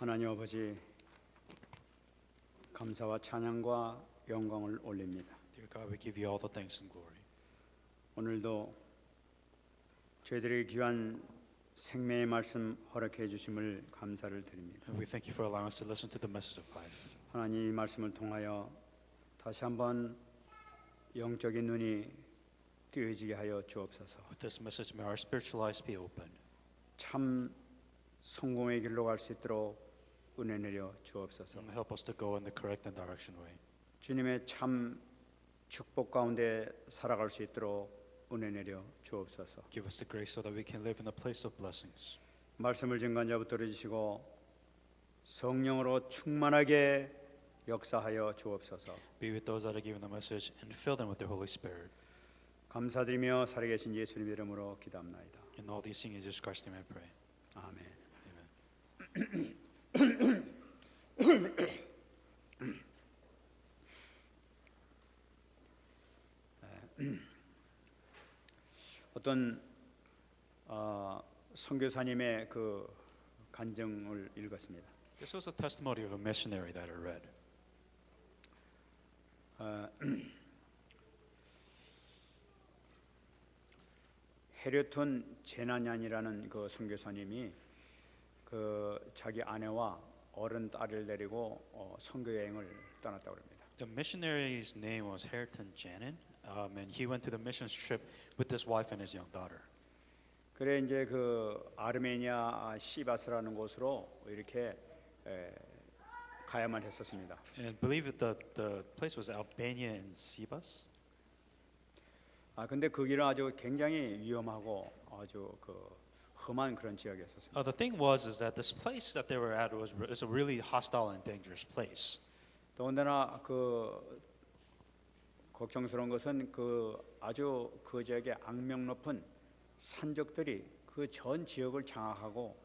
하나님 아버지, 감사와 찬양과 영광을 올립니다. Dear God, we give you all the thanks and glory. 오늘도 저희들에게 귀한 생명의 말씀 허락해 주심을 감사를 드립니다. And we thank you for allowing us to listen to the message of life. 하나님 이 말씀을 통하여 다시 한번 영적인 눈이 뜨여지게 하여 주옵소서. With this message, may our spiritual eyes be opened. 참 성공의 길로 갈 수 있도록 은혜 내려 주옵소서. And help us to go in the correct and direction way. 주님의 참 축복 가운데 살아갈 수 있도록 은혜 내려 주옵소서. Give us the grace so that we can live in a place of blessings. 말씀을 증거자부터 들으시고 성령으로 충만하게 역사하여 주옵소서. Be with those that are given the message and fill them with the Holy Spirit. 감사드리며 살아계신 예수님 이름으로 기도합나이다. In all these things, in Jesus Christ's name I pray. 아멘. Amen. 어떤 선교사님의 그 간증을 읽었습니다. This was a testimony of a missionary that I read. 헤르톤 제나냔이라는 그 선교사님이 그 자기 아내와 어른 딸을 데리고 선교 여행을 떠났다고 합니다. The missionary's name was Hareton Janin, and he went to the missions trip with his wife and his young daughter. 그래 이제 그 아르메니아 시바스라는 곳으로 이렇게 가야만 했었습니다. And I believe that the place was Albania and Sivas. 근데 그 길은 아주 굉장히 위험하고 아주 그 험한 그런 지역이었었습니다. The thing was that this place that they were at is a really hostile and dangerous place. 더군다나 그 걱정스러운 것은 그 아주 그 지역에 악명 높은 산적들이 그 전 지역을 장악하고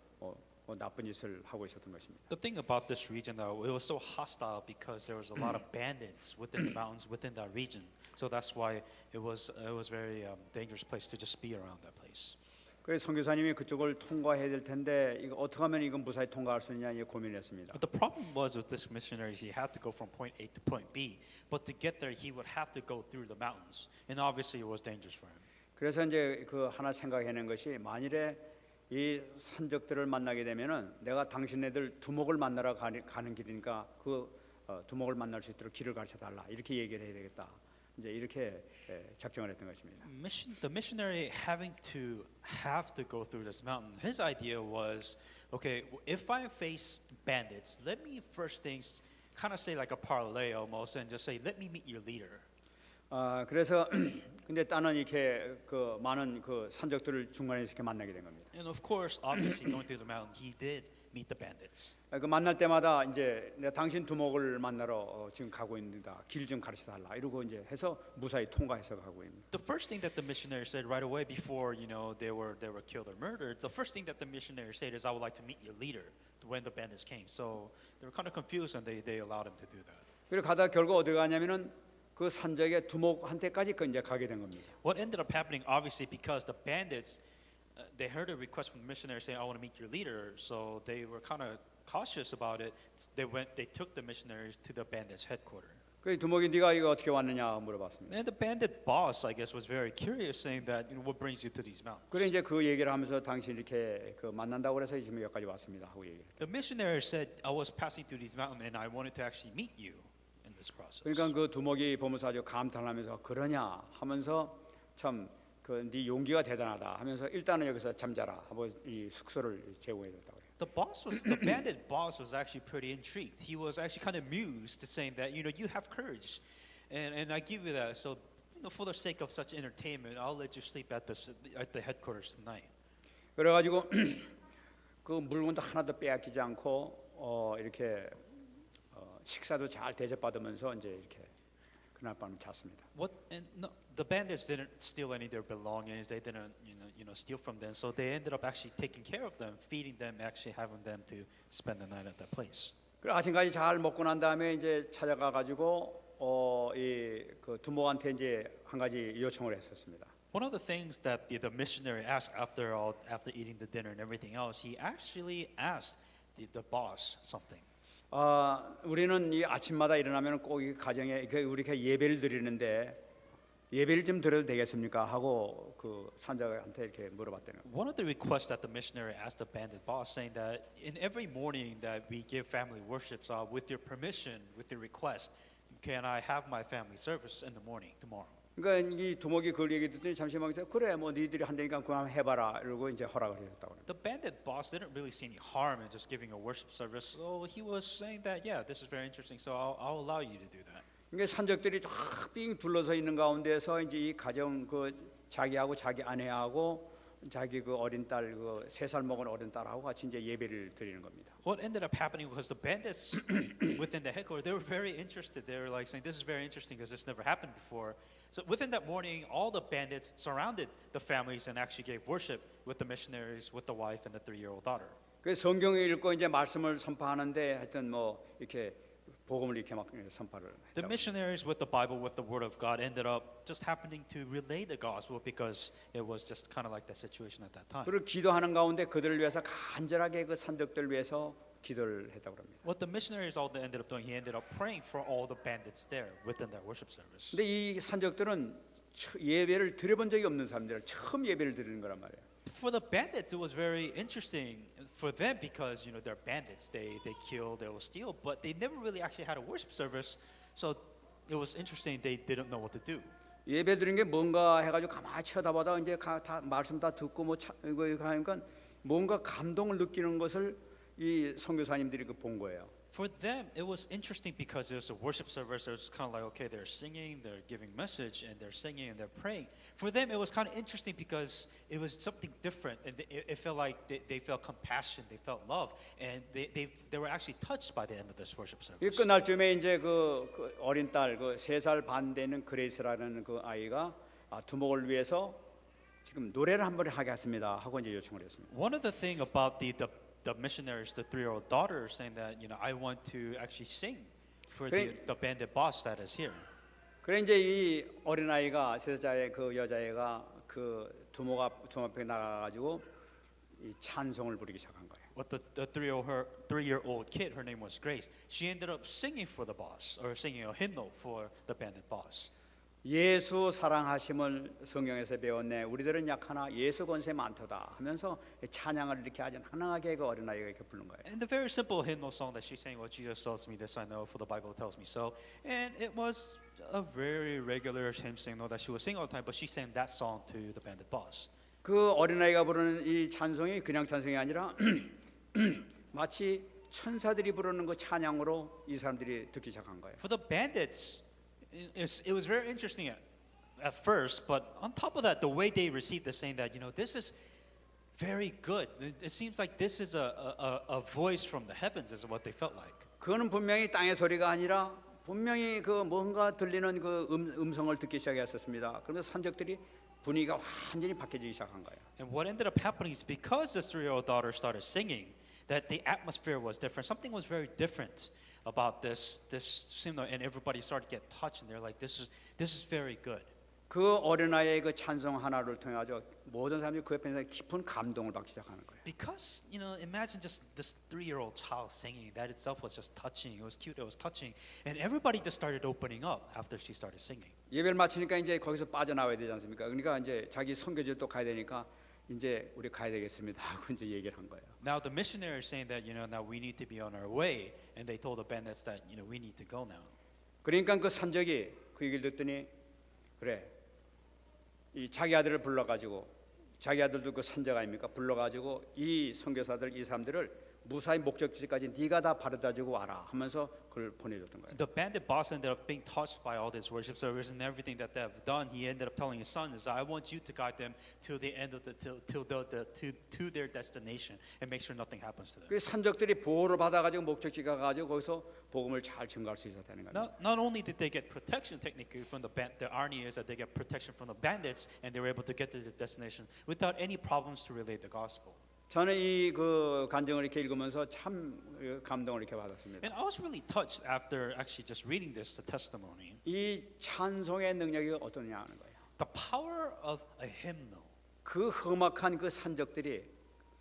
나쁜 짓을 하고 있었던 것입니다. The thing about this region, though, it was so hostile because there was a lot of bandits within the mountains within that region. So that's why it was very dangerous place to just be around that place. 그래서 선교사님이 그쪽을 통과해야 될 텐데 이거 어떻게 하면 이건 무사히 통과할 수 있냐 고민했습니다. But the problem was with this missionary, he had to go from point A to point B, but to get there, he would have to go through the mountains, and obviously it was dangerous for him. 그래서 이제 그 하나 생각해낸 것이 만일에 이 산적들을 만나게 되면은 내가 당신네들 두목을 만나러 가는 길이니까 그 두목을 만날 수 있도록 길을 가르쳐 달라 이렇게 얘기를 해야 되겠다. 이제 이렇게 작정을 했던 것입니다. The missionary having to go through this mountain. His idea was, okay, if I face bandits, let me first things kind of say like a parlay almost, and just say, let me meet your leader. 그래서 근데 딸은 이렇게 그 많은 그 산적들을 중간에 이렇게 만나게 된 겁니다. And of course, obviously going through the mountain, he did meet the bandits. 그 만날 때마다 이제 내가 당신 두목을 만나러 지금 가고 있는다. 길 좀 가르쳐 달라. 이러고 이제 해서 무사히 통과해서 가고 있습니다. The first thing that the missionary said right away before they were killed or murdered, the first thing that the missionary said is, I would like to meet your leader when the bandits came. So they were kind of confused and they allowed him to do that. 그리고 가다 결국 어디 가냐면은 그 산적의 두목한테까지 이제 가게 된 겁니다. What ended up happening, obviously, because the bandits, they heard a request from the missionary saying, "I want to meet your leader," so they were kind of cautious about it. They took the missionaries to the bandits' headquarters. 그 두목이 네가 이거 어떻게 왔느냐 물어봤습니다. And the bandit boss, I guess, was very curious, saying that, what brings you to these mountains? 그래 이제 그 얘기를 하면서 당신 이렇게 그 만난다고 그래서 지금 여기까지 왔습니다 하고 얘기를. The missionary said, "I was passing through these mountains, and I wanted to actually meet you." Process. 그러니까 그 두목이 보면서 아주 감탄하면서 그러냐 하면서 참 그 네 용기가 대단하다 하면서 일단은 여기서 잠자라 하고 이 숙소를 제공해 줬다고 그래요. The bandit boss was actually pretty intrigued. He was actually kind of amused, saying that you have courage, and I give you that. So for the sake of such entertainment, I'll let you sleep at the headquarters tonight. 그래가지고 그 물건도 하나도 빼앗기지 않고 이렇게 식사도 잘 대접받으면서 이제 이렇게 그날 밤 잤습니다. The bandits didn't steal any of their belongings. They didn't, steal from them. So they ended up actually taking care of them, feeding them, actually having them to spend the night at that place. 그리고 아침까지 잘 먹고 난 다음에 이제 찾아가 가지고 이 그 두목한테 이제 한 가지 요청을 했었습니다. One of the things that the missionary asked after eating the dinner and everything else, he actually asked the boss something. 우리는 이 아침마다 일어나면 꼭 이 가정에 우리 이렇게 예배를 드리는데 예배를 좀 드려도 되겠습니까? 하고 그 산자한테 이렇게 물어봤다는 거예요. One of the requests that the missionary asked the bandit boss, saying that in every morning that we give family worships, with your permission, with your request, can I have my family service in the morning tomorrow? 그러니까 이 두목이 그걸 얘기 듣더니 잠시만 그래 뭐 니들이 한다니까 그거 한번 해봐라 이러고 이제 허락을 해줬다고 그래요. The bandit boss didn't really see any harm in just giving a worship service, so he was saying that, yeah, this is very interesting, so I'll allow you to do that. 그러니까 산적들이 쫙빙 둘러서 있는 가운데서 이제 이 가정 그 자기하고 자기 아내하고 자기 그 어린 딸 그 3살 먹은 어린 딸하고 같이 이제 예배를 드리는 겁니다. What ended up happening was the bandits within the headquarters, they were very interested. They were like saying, this is very interesting because this never happened before. So within that morning, all the bandits surrounded the families and actually gave worship with the missionaries, with the wife and the 3-year-old daughter. 그 성경을 읽고 이제 말씀을 선포하는데 하여튼 뭐 이렇게 복음을 이렇게 막 선포를 The 했다고. missionaries with the Bible, with the Word of God, ended up just happening to relay the gospel because it was just kind of like that situation at that time. 그리고 기도하는 가운데 그들을 위해서 간절하게 그 산적들을 위해서 기도를 했다고 합니다. What the missionaries all ended up doing, he ended up praying for all the bandits there within that worship service. 근데 이 산적들은 예배를 드려본 적이 없는 사람들 처음 예배를 드리는 거란 말이에요. For the bandits, it was very interesting for them because they're bandits. They kill, they will steal, but they never really actually had a worship service. So it was interesting. They didn't know what to do. 예배 드리는 게 뭔가 해가지고 가만히 쳐다보다 이제 다 말씀 다 듣고 뭐 이거 하니까 뭔가 감동을 느끼는 것을 이 선교사님들이 본 거예요. For them, it was interesting because it was a worship service. It was kind of like, okay, they're singing, they're giving message, and they're singing and they're praying. For them, it was kind of interesting because it was something different, and it felt like they felt compassion, they felt love, and they were actually touched by the end of this worship 이 service. 끝날 쯤에 이제 그 어린 딸 그 3살 반 되는 그레이스라는 그 아이가 두목을 위해서 지금 노래를 한번 하겠습니다 하고 이제 요청을 했습니다. One of the thing about the missionaries, the 3-year-old daughter, saying that I want to actually sing for the bandit boss that is here. 그래 이제 이 어린 아이가 3살짜리 그 여자애가 그 두목 앞에 나가가지고 이 찬송을 부르기 시작한 거예요. What the 3-year-old kid, her name was Grace. She ended up singing for the boss, or singing a hymnal for the bandit boss. 예수 사랑하심을 성경에서 배웠네. 우리들은 약하나 예수 권세 많도다 하면서 찬양을 이렇게 아주 낭낭하게 그 어린 아이가 이렇게 부른 거예요. And the very simple hymnal song that she sang, "Well, Jesus tells me this I know, for the Bible tells me so." And it was a very regular hymn signal that she was singing all the time, but she sang that song to the bandit boss. 그 어린 아이가 부르는 이 찬송이 그냥 찬송이 아니라 마치 천사들이 부르는 그 찬양으로 이 사람들이 듣기 시작한 거예요. For the bandits, it was very interesting at first, but on top of that, the way they received this, saying that this is very good. It seems like this is a voice from the heavens, is what they felt like. 그거는 분명히 땅의 소리가 아니라 분명히 그 뭔가 들리는 그 음성을 듣기 시작했었습니다. 그러면서 산적들이 분위기가 완전히 바뀌기 시작한 거예요. And what ended up happening is because this 3-year-old daughter started singing, that the atmosphere was different. Something was very different about this hymnal, and everybody started to get touched, and they're like, this is very good. 그 어린아이의 그 찬송 하나를 통해 가지고 모든 사람들이 그 옆에서 깊은 감동을 받기 시작하는 거예요. Because imagine just this 3-year-old child singing. That itself was just touching. It was cute. It was touching, and everybody just started opening up after she started singing. 예배를 마치니까 이제 거기서 빠져나와야 되지 않습니까? 그러니까 이제 자기 선교지를 또 가야 되니까 이제 우리 가야 되겠습니다 하고 이제 얘기를 한 거예요. Now the missionary is saying that now we need to be on our way, and they told the bandits that we need to go now. 그러니까 그 산적이 그 얘기를 듣더니 그래 이 자기 아들을 불러가지고 자기 아들도 그 산적 아닙니까? 불러가지고 이 선교사들 이 사람들을 무사히 목적지까지 네가 다 바르다주고 와라 하면서 그걸 보내줬던 거예요. The bandit boss ended up being touched by all this worship service and everything that they have done. He ended up telling his son, "Is I want you to guide them till the end of to their destination and make sure nothing happens to them." 그 산적들이 보호를 받아가지고 목적지 가가지고 거기서 복음을 잘 증가할 수 있었다는 거예요. Not only did they get protection technically from the irony is that they get protection from the bandits and they were able to get to their destination without any problems to relay the gospel. 저는 이 그 간증을 이렇게 읽으면서 참 감동을 이렇게 받았습니다. And I was really touched after actually just reading this testimony. 이 찬송의 능력이 어떠냐 하는 거예요. The power of a hymnal. 그 험악한 그 산적들이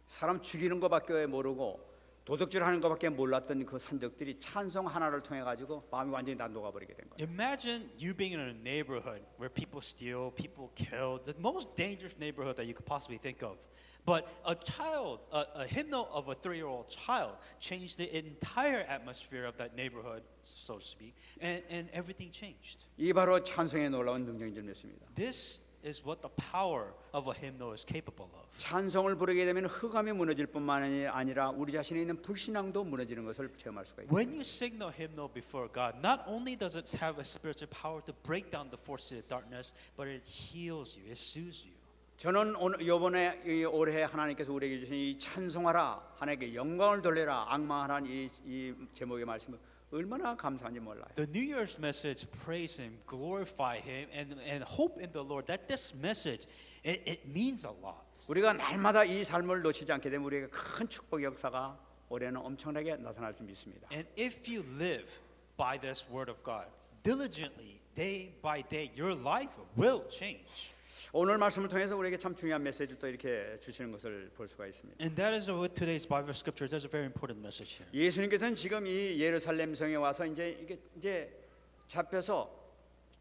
사람 죽이는 것밖에 모르고 도둑질하는 것밖에 몰랐던 그 산적들이 찬송 하나를 통해 가지고 마음이 완전히 다 녹아버리게 된 거예요. Imagine you being in a neighborhood where people steal, people kill, the most dangerous neighborhood that you could possibly think of. But a child, a hymnal of a 3-year-old child changed the entire atmosphere of that neighborhood, so to speak, and everything changed. 이 바로 찬송의 놀라운 능력인 줄 믿습니다. This is what the power of a hymnal is capable of. 찬송을 부르게 되면 흑암이 무너질 뿐만 아니라 우리 자신에 있는 불신앙도 무너지는 것을 체험할 수가 있습니다. When you sing the hymnal before God, not only does it have a spiritual power to break down the forces of darkness, but it heals you, it soothes you. 저는 이번에 올해 하나님께서 우리에게 주신 이 찬송하라, 하나님께 영광을 돌려라, 악마하라는 이 제목의 말씀을 얼마나 감사한지 몰라요. The New Year's message, praise Him, glorify Him, and hope in the Lord. That this message, it means a lot. 우리가 날마다 이 삶을 놓치지 않게 되면 우리에게 큰 축복 역사가 올해는 엄청나게 나타날 줄 믿습니다. And if you live by this word of God diligently, day by day, your life will change. 오늘 말씀을 통해서 우리에게 참 중요한 메시지를 또 이렇게 주시는 것을 볼 수가 있습니다. And that is what today's Bible scripture. There's a very important message here. 예수님께서는 지금 이 예루살렘 성에 와서 이제 잡혀서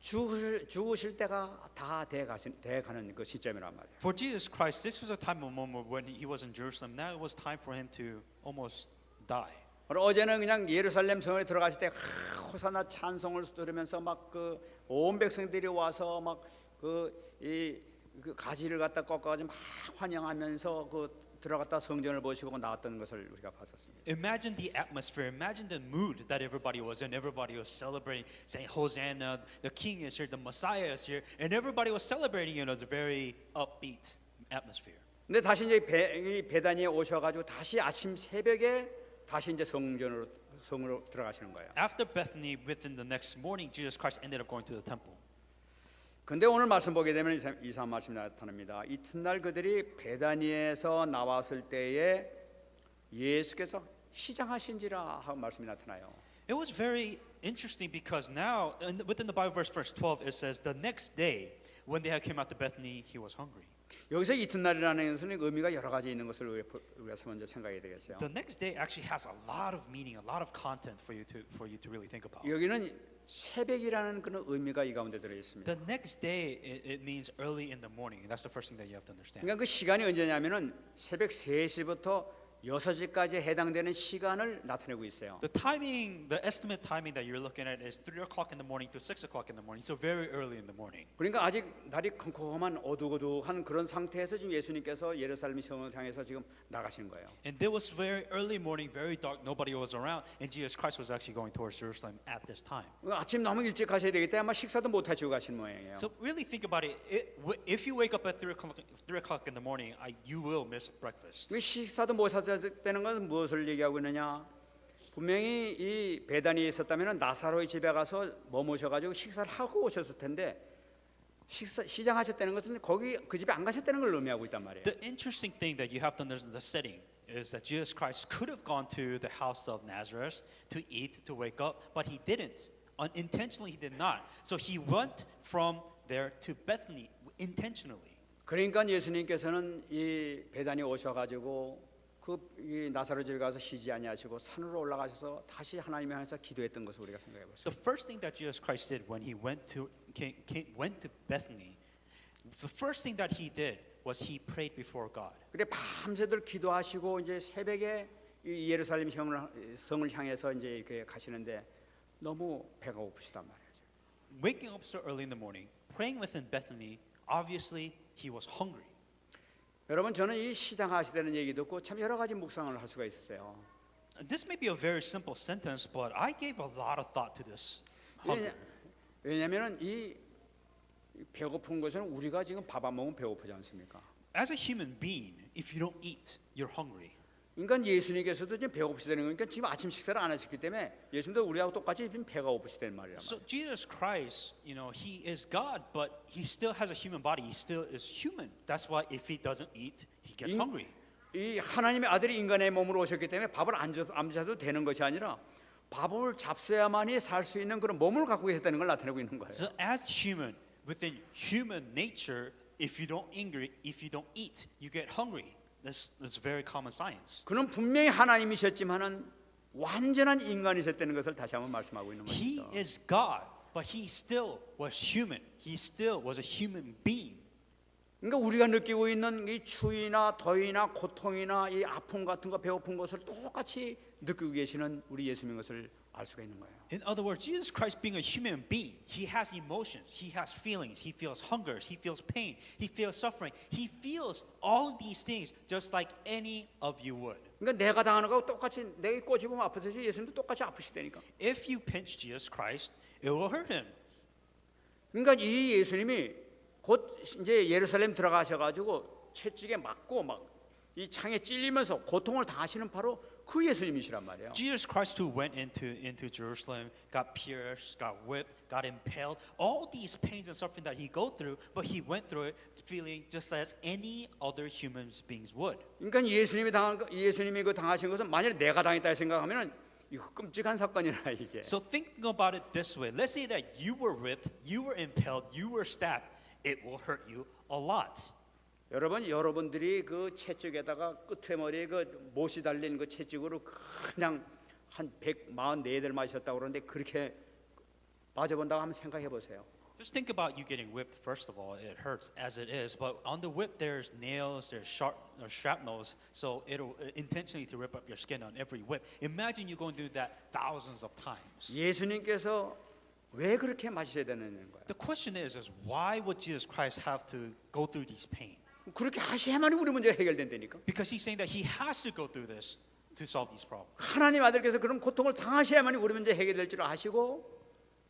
죽으실 때가 다 돼가는 그 시점이란 말이에요. For Jesus Christ, this was a time, a moment when He was in Jerusalem. Now it was time for Him to almost die. 어제는 그냥 예루살렘 성에 들어갔을 때 호산나 찬송을 들으면서 막 그 온 백성들이 와서 막 그 가지를 갖다 꺾어가지고 막 환영하면서 그 들어갔다 성전을 보시고 나왔던 것을 우리가 봤었습니다. Imagine the atmosphere. Imagine the mood that everybody was in. Everybody was celebrating, saying, "Hosanna! The King is here. The Messiah is here," and everybody was celebrating. It was a very upbeat atmosphere. 근데 다시 이제 베다니에 오셔가지고 다시 아침 새벽에 다시 이제 성으로 들어가시는 거예요. After Bethany, within the next morning, Jesus Christ ended up going to the temple. 근데 오늘 말씀 보게 되면 이상한 말씀이 나타납니다. 이튿날 그들이 베다니에서 나왔을 때에 예수께서 시장하신지라 하고 말씀이 나타나요. It was very interesting because now, within the Bible verse 12, it says, the next day, when they had came out to Bethany, he was hungry. 여기서 이튿날이라는 것은 의미가 여러 가지 있는 것을 우리가 먼저 생각해야 되겠어요. The next day actually has a lot of meaning, a lot of content for you to really think about. 여기는 새벽이라는 그런 의미가 이 가운데 들어 있습니다. The next day, it means early in the morning. That's the first thing that you have to understand. 그러니까 그 시간이 언제냐면은 새벽 3시부터 6시까지 해당되는 시간을 나타내고 있어요. The timing, the estimate timing that you're looking at is 3 o'clock in the morning to 6 o'clock in the morning. So very early in the morning. 그러니까 아직 날이 컴컴한 어둑어둑한 그런 상태에서 지금 예수님께서 예루살렘 성을 향해서 지금 나가시는 거예요. And there was very early morning, very dark, nobody was around, and Jesus Christ was actually going towards Jerusalem at this time. 아침 너무 일찍 가셔야 되기 때문에 아마 식사도 못 하시고 가신 모양이에요. So really think about it. If you wake up at 3 o'clock in the morning, you will miss breakfast. 그 식사도 못 하셨다는 건 무엇을 얘기하고 있느냐? 분명히 이 베다니에 있었다면 나사로의 집에 가서 머무셔가지고 식사를 하고 오셨을 텐데 시장하셨다는 것은 거기 그 집에 안 가셨다는 걸 의미하고 있단 말이에요. The interesting thing that you have to understand the setting is that Jesus Christ could have gone to the house of Nazareth to eat, to wake up, but he didn't. Unintentionally, he did not. So he went from there to Bethany intentionally. 그러니까 예수님께서는 이 베다니 오셔가지고 이 나사로 집에 가서 쉬지 아니하시고 산으로 올라가셔서 다시 하나님을 향해서 기도했던 것을 우리가 생각해 보세요. The first thing that Jesus Christ did when he went to Bethany, the first thing that he did was he prayed before God. 그래 밤새도록 기도하시고 이제 새벽에 이 예루살렘 성을 향해서 이제 이렇게 가시는데 너무 배가 고프시단 말이에요. Waking up so early in the morning, praying within Bethany, obviously he was hungry. 여러분 저는 이 시장하시다는 얘기 듣고 참 여러 가지 묵상을 할 수가 있었어요. This may be a very simple sentence, but I gave a lot of thought to this. Hunger. 왜냐하면 이 배고픈 것은 우리가 지금 밥 안 먹으면 배고프지 않습니까? As a human being, if you don't eat, you're hungry. 그러니까 예수님께서도 지금 배고프시다는 거니까 지금 아침 식사를 안 하셨기 때문에 예수님도 우리하고 똑같이 지금 배가 고프시다는 말이란 So 말이에요. Jesus Christ, he is God, but he still has a human body. He still is human. That's why if he doesn't eat, he gets hungry. 이 하나님의 아들이 인간의 몸으로 오셨기 때문에 밥을 안 드셔도 되는 것이 아니라 밥을 잡숴야만이 살 수 있는 그런 몸을 갖고 계셨다는 걸 나타내고 있는 거예요. So as human, within human nature, if you don't eat, you get hungry. It's very common science. 그는 분명히 하나님이셨지만은 완전한 인간이셨다는 것을 다시 한번 말씀하고 있는 He 것입니다. is God, but he still was human. He still was a human being. 그러니까 우리가 느끼고 있는 이 추위나 더위나 고통이나 이 아픔 같은 거, 배고픈 것을 똑같이 느끼고 계시는 우리 예수님인 것을 알 수가 있는 거예요. In other words, Jesus Christ being a human being, he has emotions, he has feelings, he feels hunger, he feels pain, he feels suffering. He feels all these things just like any of you would. 그러니까 내가 당하는 거하고 똑같이 내가 꼬집으면 아프듯이 예수님도 똑같이 아프시다니까. If you pinch Jesus Christ, it will hurt him. 그러니까 이 예수님이 곧 이제 예루살렘 들어가셔가지고 채찍에 맞고 막 이 창에 찔리면서 고통을 당하시는 바로 그 예수님이시란 말이에요. Jesus Christ who went into Jerusalem, got pierced, got whipped, got impaled, all these pains and suffering that he go through, but he went through it feeling just as any other human beings would. 그러니까 예수님이 그 당하신 것은 만약에 내가 당했다 생각하면은 이거 끔찍한 사건이라 이게. So thinking about it this way, let's say that you were whipped, you were impaled, you were stabbed, it will hurt you a lot. 여러분들이 그 채찍에다가 끝에 머리에 그 못이 달린 그 채찍으로 그냥 한 144대 맞으셨다고 그러는데 그렇게 맞아본다고 한번 생각해 보세요. Just think about you getting whipped. First of all, it hurts as it is, but on the whip there's nails, there's shrapnels, so it'll intentionally to rip up your skin on every whip. Imagine you going through that thousands of times. 예수님께서 왜 그렇게 맞으셔야 되는 거예요? The question is why would Jesus Christ have to go through these pain? 그렇게 하셔야만 우리 문제가 해결된다니까. Because he's saying that he has to go through this to solve these problems. 하나님 아들께서 그런 고통을 당하셔야만 우리 문제 해결될 줄 아시고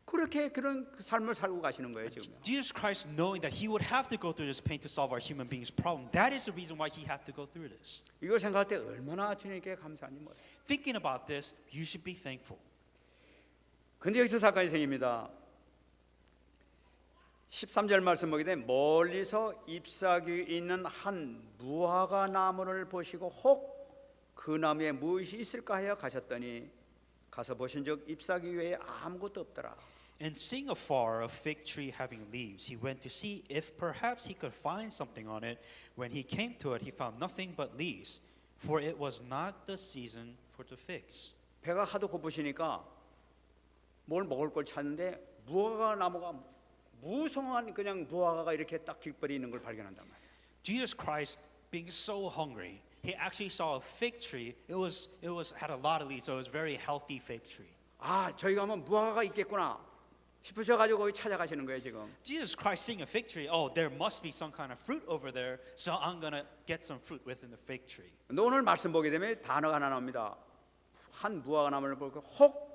그렇게 그런 삶을 살고 가시는 거예요 지금. Jesus Christ knowing that he would have to go through this pain to solve our human beings' problem. That is the reason why he had to go through this. 이걸 생각할 때 얼마나 주님께 감사한지 몰라요. Thinking about this, you should be thankful. 근데 여기서 사건이 생깁니다. 13절 말씀 보게 되면 멀리서 잎사귀 있는 한 무화과 나무를 보시고 혹 그 나무에 무엇이 있을까 하여 가셨더니 가서 보신즉 잎사귀 외에 아무것도 없더라. And seeing afar a fig tree having leaves, he went to see if perhaps he could find something on it. When he came to it, he found nothing but leaves, for it was not the season for the figs. 배가 하도 고프시니까 뭘 먹을 걸 찾는데 무화과 나무가 무성한 그냥 무화과가 이렇게 딱 길거리에 있는 걸 발견한단 말이에요. Jesus Christ, being so hungry, he actually saw a fig tree. It was had a lot of leaves, so it was a very healthy fig tree. 아, 저희 가면 무화과가 있겠구나 싶으셔가지고 거기 찾아가시는 거예요 지금. Jesus Christ seeing a fig tree, oh, there must be some kind of fruit over there, so I'm gonna get some fruit within the fig tree. 근데 오늘 말씀 보게 되면 단어가 하나 나옵니다. 한 무화과 나무를 보고 혹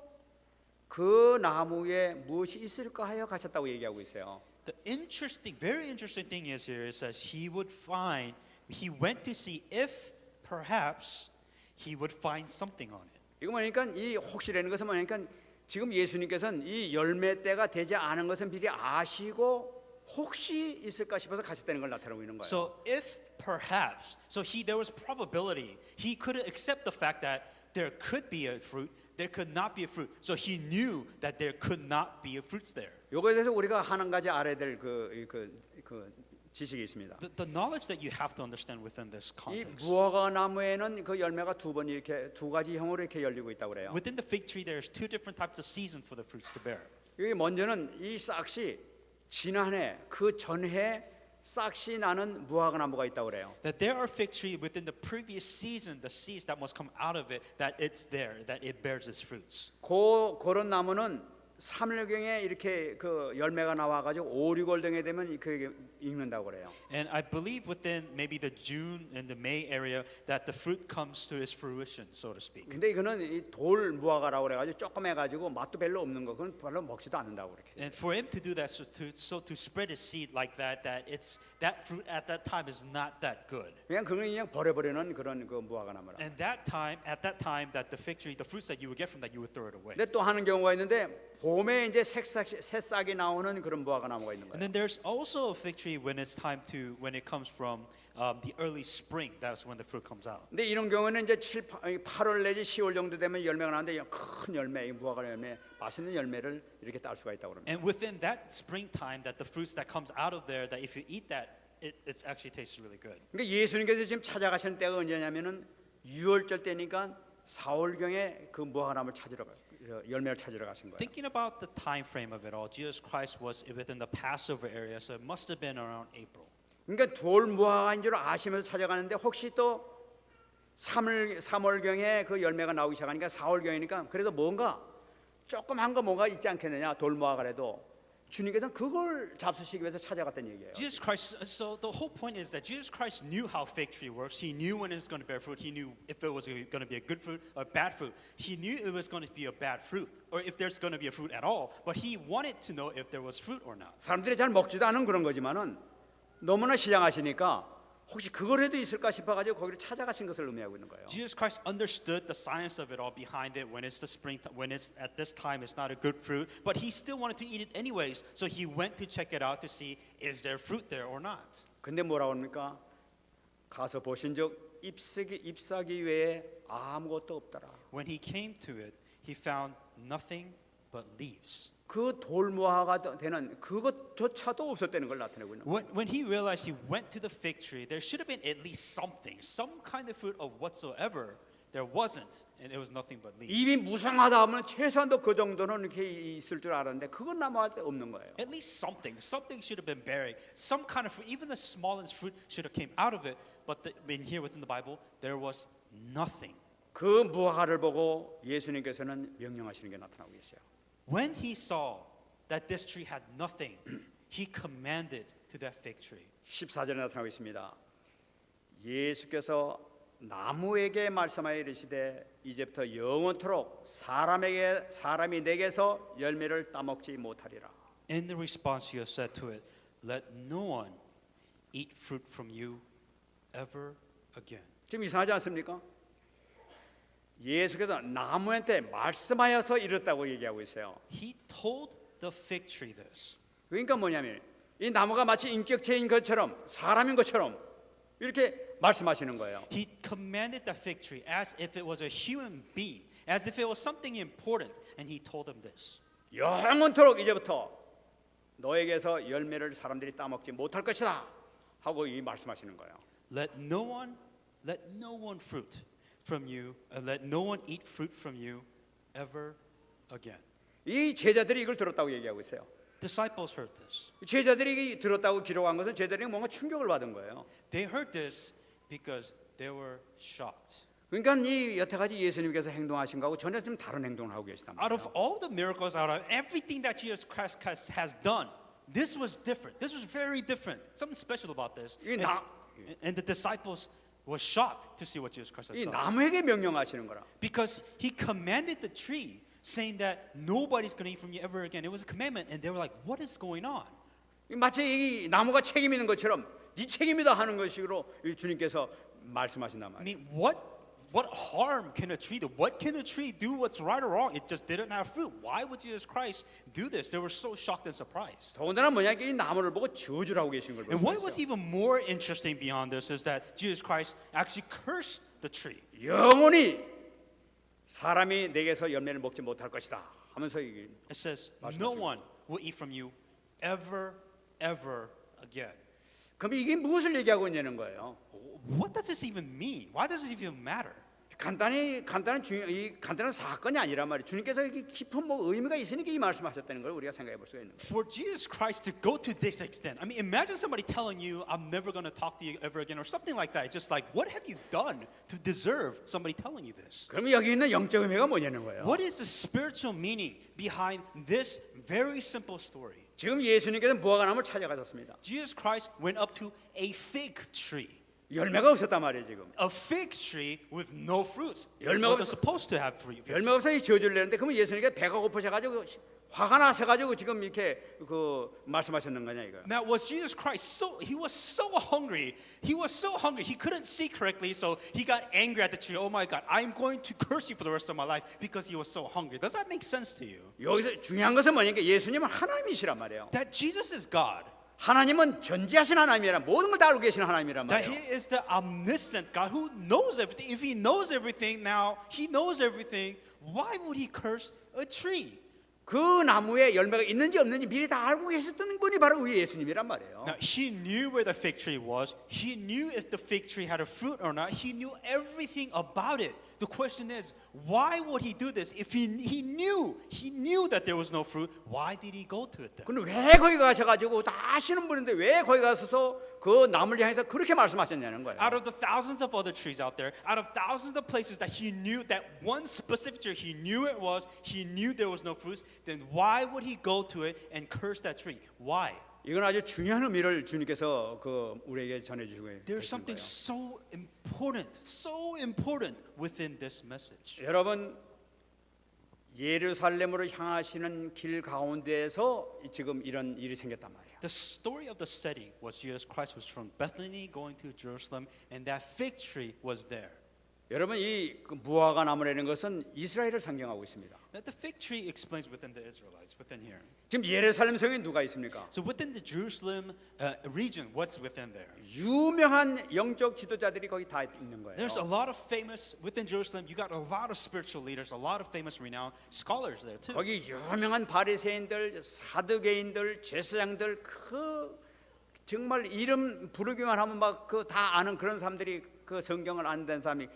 그 나무에 무엇이 있을까 하여 가셨다고 얘기하고 있어요. The interesting, very interesting thing is here. It says he went to see if perhaps he would find something on it. 이거 뭐니까 이 혹시라는 것은 뭐니까 지금 예수님께서는 이 열매 때가 되지 않은 것은 미리 아시고 혹시 있을까 싶어서 가셨다는 걸 나타내고 있는 거예요. So if perhaps, there was probability. He couldn't accept the fact that there could be a fruit. There could not be a fruit. So he knew that there could not be a fruits there. 요거에 대해서 우리가 한 가지 알아야 될 그 지식이 있습니다. The knowledge that you have to understand within this 이 context. 무화과 나무에는 그 열매가 두 번 이렇게 두 가지 형으로 이렇게 열리고 있다고 그래요. Within the fig tree, there's two different types of season for the fruits to bear. 여기 먼저는 이 싹이 지난해 그 전해 싹이 나는 무화과 나무가 있다고 그래요. That there are fig tree within the previous season, the seeds that must come out of it, that it's there, that it bears its fruits. 그런 나무는 3일경에 이렇게 그 열매가 나와가지고 5, 6월 등에 되면 그게 익는다고 그래요. And I believe within maybe the June and the May area that the fruit comes to its fruition, so to speak. 근데 이거는 이 돌 무화과라고 그래가지고 조금 해가지고 맛도 별로 없는 거, 그건 별로 먹지도 않는다고 그렇게. And for him to do that, so to spread his seed like that, that fruit at that time is not that good. 그냥 버려버리는 그런 그 무화과 나무라. And at that time, that the fig tree, the fruits that you would get from that, you would throw it away. 근데 또 하는 경우가 있는데 봄에 이제 새싹이 나오는 그런 무화과 나무가 있는 And 거예요. then there's also a fig tree when it comes from the early spring. That's when the fruit comes out. 근데 이런 경우는 이제 8월 내지 10월 정도 되면 열매가 나는데 큰 열매, 이 무화과 열매, 맛있는 열매를 이렇게 딸 수가 있다고 그럽니다. And within that springtime, that the fruits that comes out of there, that if you eat that it actually tastes really good. 그러니까 예수님께서 지금 찾아가시는 때가 언제냐면은 6월절 때니까 4월경에 그 무화과나무를 찾으러 열매를 찾으러 가신 거예요. Thinking about the time frame of it all, Jesus Christ was within the Passover area, so it must have been around April. 그러니까 돌 무화과인 줄 아시면서 찾아가는데 혹시 또 3월경에 그 열매가 나오기 시작하니까 4월경이니까 그래도 뭔가 조그만 거 뭔가 있지 않겠느냐 돌 무화과라도 주님께서는 그걸 잡수시기 위해서 찾아갔다는 얘기예요. Jesus Christ, so the whole point is that Jesus Christ knew how fig tree works. He knew when it was going to bear fruit. He knew if it was going to be a good fruit or bad fruit. He knew it was going to be a bad fruit or if there's going to be a fruit at all. But he wanted to know if there was fruit or not. 사람들이 잘 먹지도 않은 그런 거지만은 너무나 시장하시니까 혹시 그거라도 있을까 싶어가지고 거기를 찾아가신 것을 의미하고 있는 거예요. Jesus Christ understood the science of it all behind it. When it's the spring, when it's at this time, it's not a good fruit. But he still wanted to eat it anyways. So he went to check it out to see is there fruit there or not. 근데 뭐라고 합니까? 가서 보신즉 잎사귀 외에 아무것도 없더라. When he came to it, he found nothing but leaves. 그 돌무화가 되는 그것조차도 없었다는 걸 나타내고 있는 거예요. When he realized he went to the fig tree, there should have been at least something, some kind of fruit of whatsoever. There wasn't, and it was nothing but leaves. 입이 무성하다 하면 최소한도 그 정도는 이렇게 있을 줄 알았는데 그건 나무한테 없는 거예요. At least something should have been bearing, some kind of fruit. Even the smallest fruit should have came out of it. But in here within the Bible, there was nothing. 그 무화과를 보고 예수님께서는 명령하시는 게 나타나고 있어요. When he saw that this tree had nothing, he commanded to that fig tree. 14절에 나타나고 있습니다. 예수께서 나무에게 말씀하여 이르시되 이제부터 영원토록 사람이 내게서 열매를 따먹지 못하리라. In the response, he said to it, "Let no one eat fruit from you ever again." 좀 이상하지 않습니까? 예수께서 나무한테 말씀하여서 이랬다고 얘기하고 있어요. He told the fig tree this. 그러니까 뭐냐면 이 나무가 마치 인격체인 것처럼 사람인 것처럼 이렇게 말씀하시는 거예요. He commanded the fig tree as if it was a human being, as if it was something important, and he told them this. 영원토록 이제부터 너에게서 열매를 사람들이 따먹지 못할 것이다 하고 이 말씀하시는 거예요. Let no one fruit from you, let no one eat fruit from you ever again. 이 제자들이 이걸 들었다고 얘기하고 있어요. Disciples heard this. 제자들이 들었다고 기록한 것은 제자들이 뭔가 충격을 받은 거예요. They heard this because they were shocked. 그러니까 이 여태까지 예수님께서 행동하신 거하고 전혀 좀 다른 행동을 하고 계시단 Out of 말이에요. all the miracles, out of everything that Jesus Christ has done, this was different. This was very different. Something special about this. And the disciples were shocked to see what Jesus Christ has 이 done. 나무에게 명령하시는 거라. Because he commanded the tree, saying that nobody's going to eat from you ever again. It was a commandment, and they were like, "What is going on?" 마치 이 나무가 책임 있는 것처럼 네 책임이다 하는 것으로 주님께서 말씀하신단 I 말이에요. mean, what harm can a tree do? What can a tree do? What's right or wrong? It just didn't have fruit. Why would Jesus Christ do this? They were so shocked and surprised. 더군다나 뭐냐 이 나무를 보고 저주를 하고 계신 걸 And what 보고 was 있어요. even more interesting beyond this is that Jesus Christ actually cursed the tree. 영원히 사람이 내게서 열매를 먹지 못할 것이다 하면서 이게 It says, 말씀하시는 "No one will eat from you ever again." 그럼 이게 무엇을 얘기하고 있냐는 거예요. What does this even mean? Why does it even matter? 간단한 사건이 아니란 말이에요. 주님께서 이게 깊은 뭐 의미가 있으니까 이 말씀하셨다는 걸 우리가 생각해 볼 수가 있는 거예요. For Jesus Christ to go to this extent, I mean, imagine somebody telling you, "I'm never going to talk to you ever again," or something like that. It's just like, what have you done to deserve somebody telling you this? 그럼 여기 있는 영적 의미가 뭐냐는 거예요. What is the spiritual meaning behind this very simple story? 지금 예수님께서 무화과나무를 찾아가셨습니다. Jesus Christ went up to a fig tree. 열매가 없었단 말이에요 지금. A fig tree with no fruits. It 열매가 wasn't supposed to have fruit. 열매가 없어 이 저주를 내는데 그러면 예수님께서 배가 고프셔가지고 화가 나셔가지고 지금 이렇게 그 말씀하셨는 거냐 이거. Now was Jesus Christ he was so hungry. He was so hungry. He couldn't see correctly, so he got angry at the tree. Oh my God, I'm going to curse you for the rest of my life because he was so hungry. Does that make sense to you? 여기서 중요한 것은 뭐냐면 예수님은 하나님이시란 말이에요. That Jesus is God. 하나님은 전지하신 하나님이라 모든 걸 다 알고 계신 하나님이란 That 말이에요. he is the omniscient God who knows everything. If he knows everything now, he knows everything. Why would he curse a tree? 그 나무에 열매가 있는지 없는지 미리 다 알고 계셨던 분이 바로 우리 예수님이란 말이에요. Now, he knew where the fig tree was. He knew if the fig tree had a fruit or not. He knew everything about it. The question is, why would he do this? If he knew that there was no fruit, why did he go to it then? 근데 왜 거기 가셔가지고 다 아시는 분인데 왜 거기 가서서 그 나무를 향해서 그렇게 말씀하셨냐는 거예요. Out of the thousands of other trees out there, out of thousands of places that he knew that one specific tree, he knew it was, he knew there was no fruits, then why would he go to it and curse that tree? Why? 이건 아주 중요한 의미를 주님께서 그 우리에게 전해주시고 There's 계신 something 거예요. so important within this message. 여러분 예루살렘으로 향하시는 길 가운데에서 지금 이런 일이 생겼단 말이에요. The story of the setting was Jesus Christ was from Bethany going to Jerusalem, and that fig tree was there. 여러분 이 무화과 나무라는 것은 이스라엘을 상징하고 있습니다. Now, the fig tree explains within the Israelites, within here. 지금 예루살렘 성에 누가 있습니까? So within the Jerusalem region, what's within there? 유명한 영적 지도자들이 거기 다 있는 거예요. There's a lot of famous, within Jerusalem, you got a lot of spiritual leaders, a lot of famous renowned scholars there too. 거기 유명한 바리새인들, 사두개인들, 제사장들 그 정말 이름 부르기만 하면 막 그 다 아는 그런 사람들이 그 성경을 안 된 사람이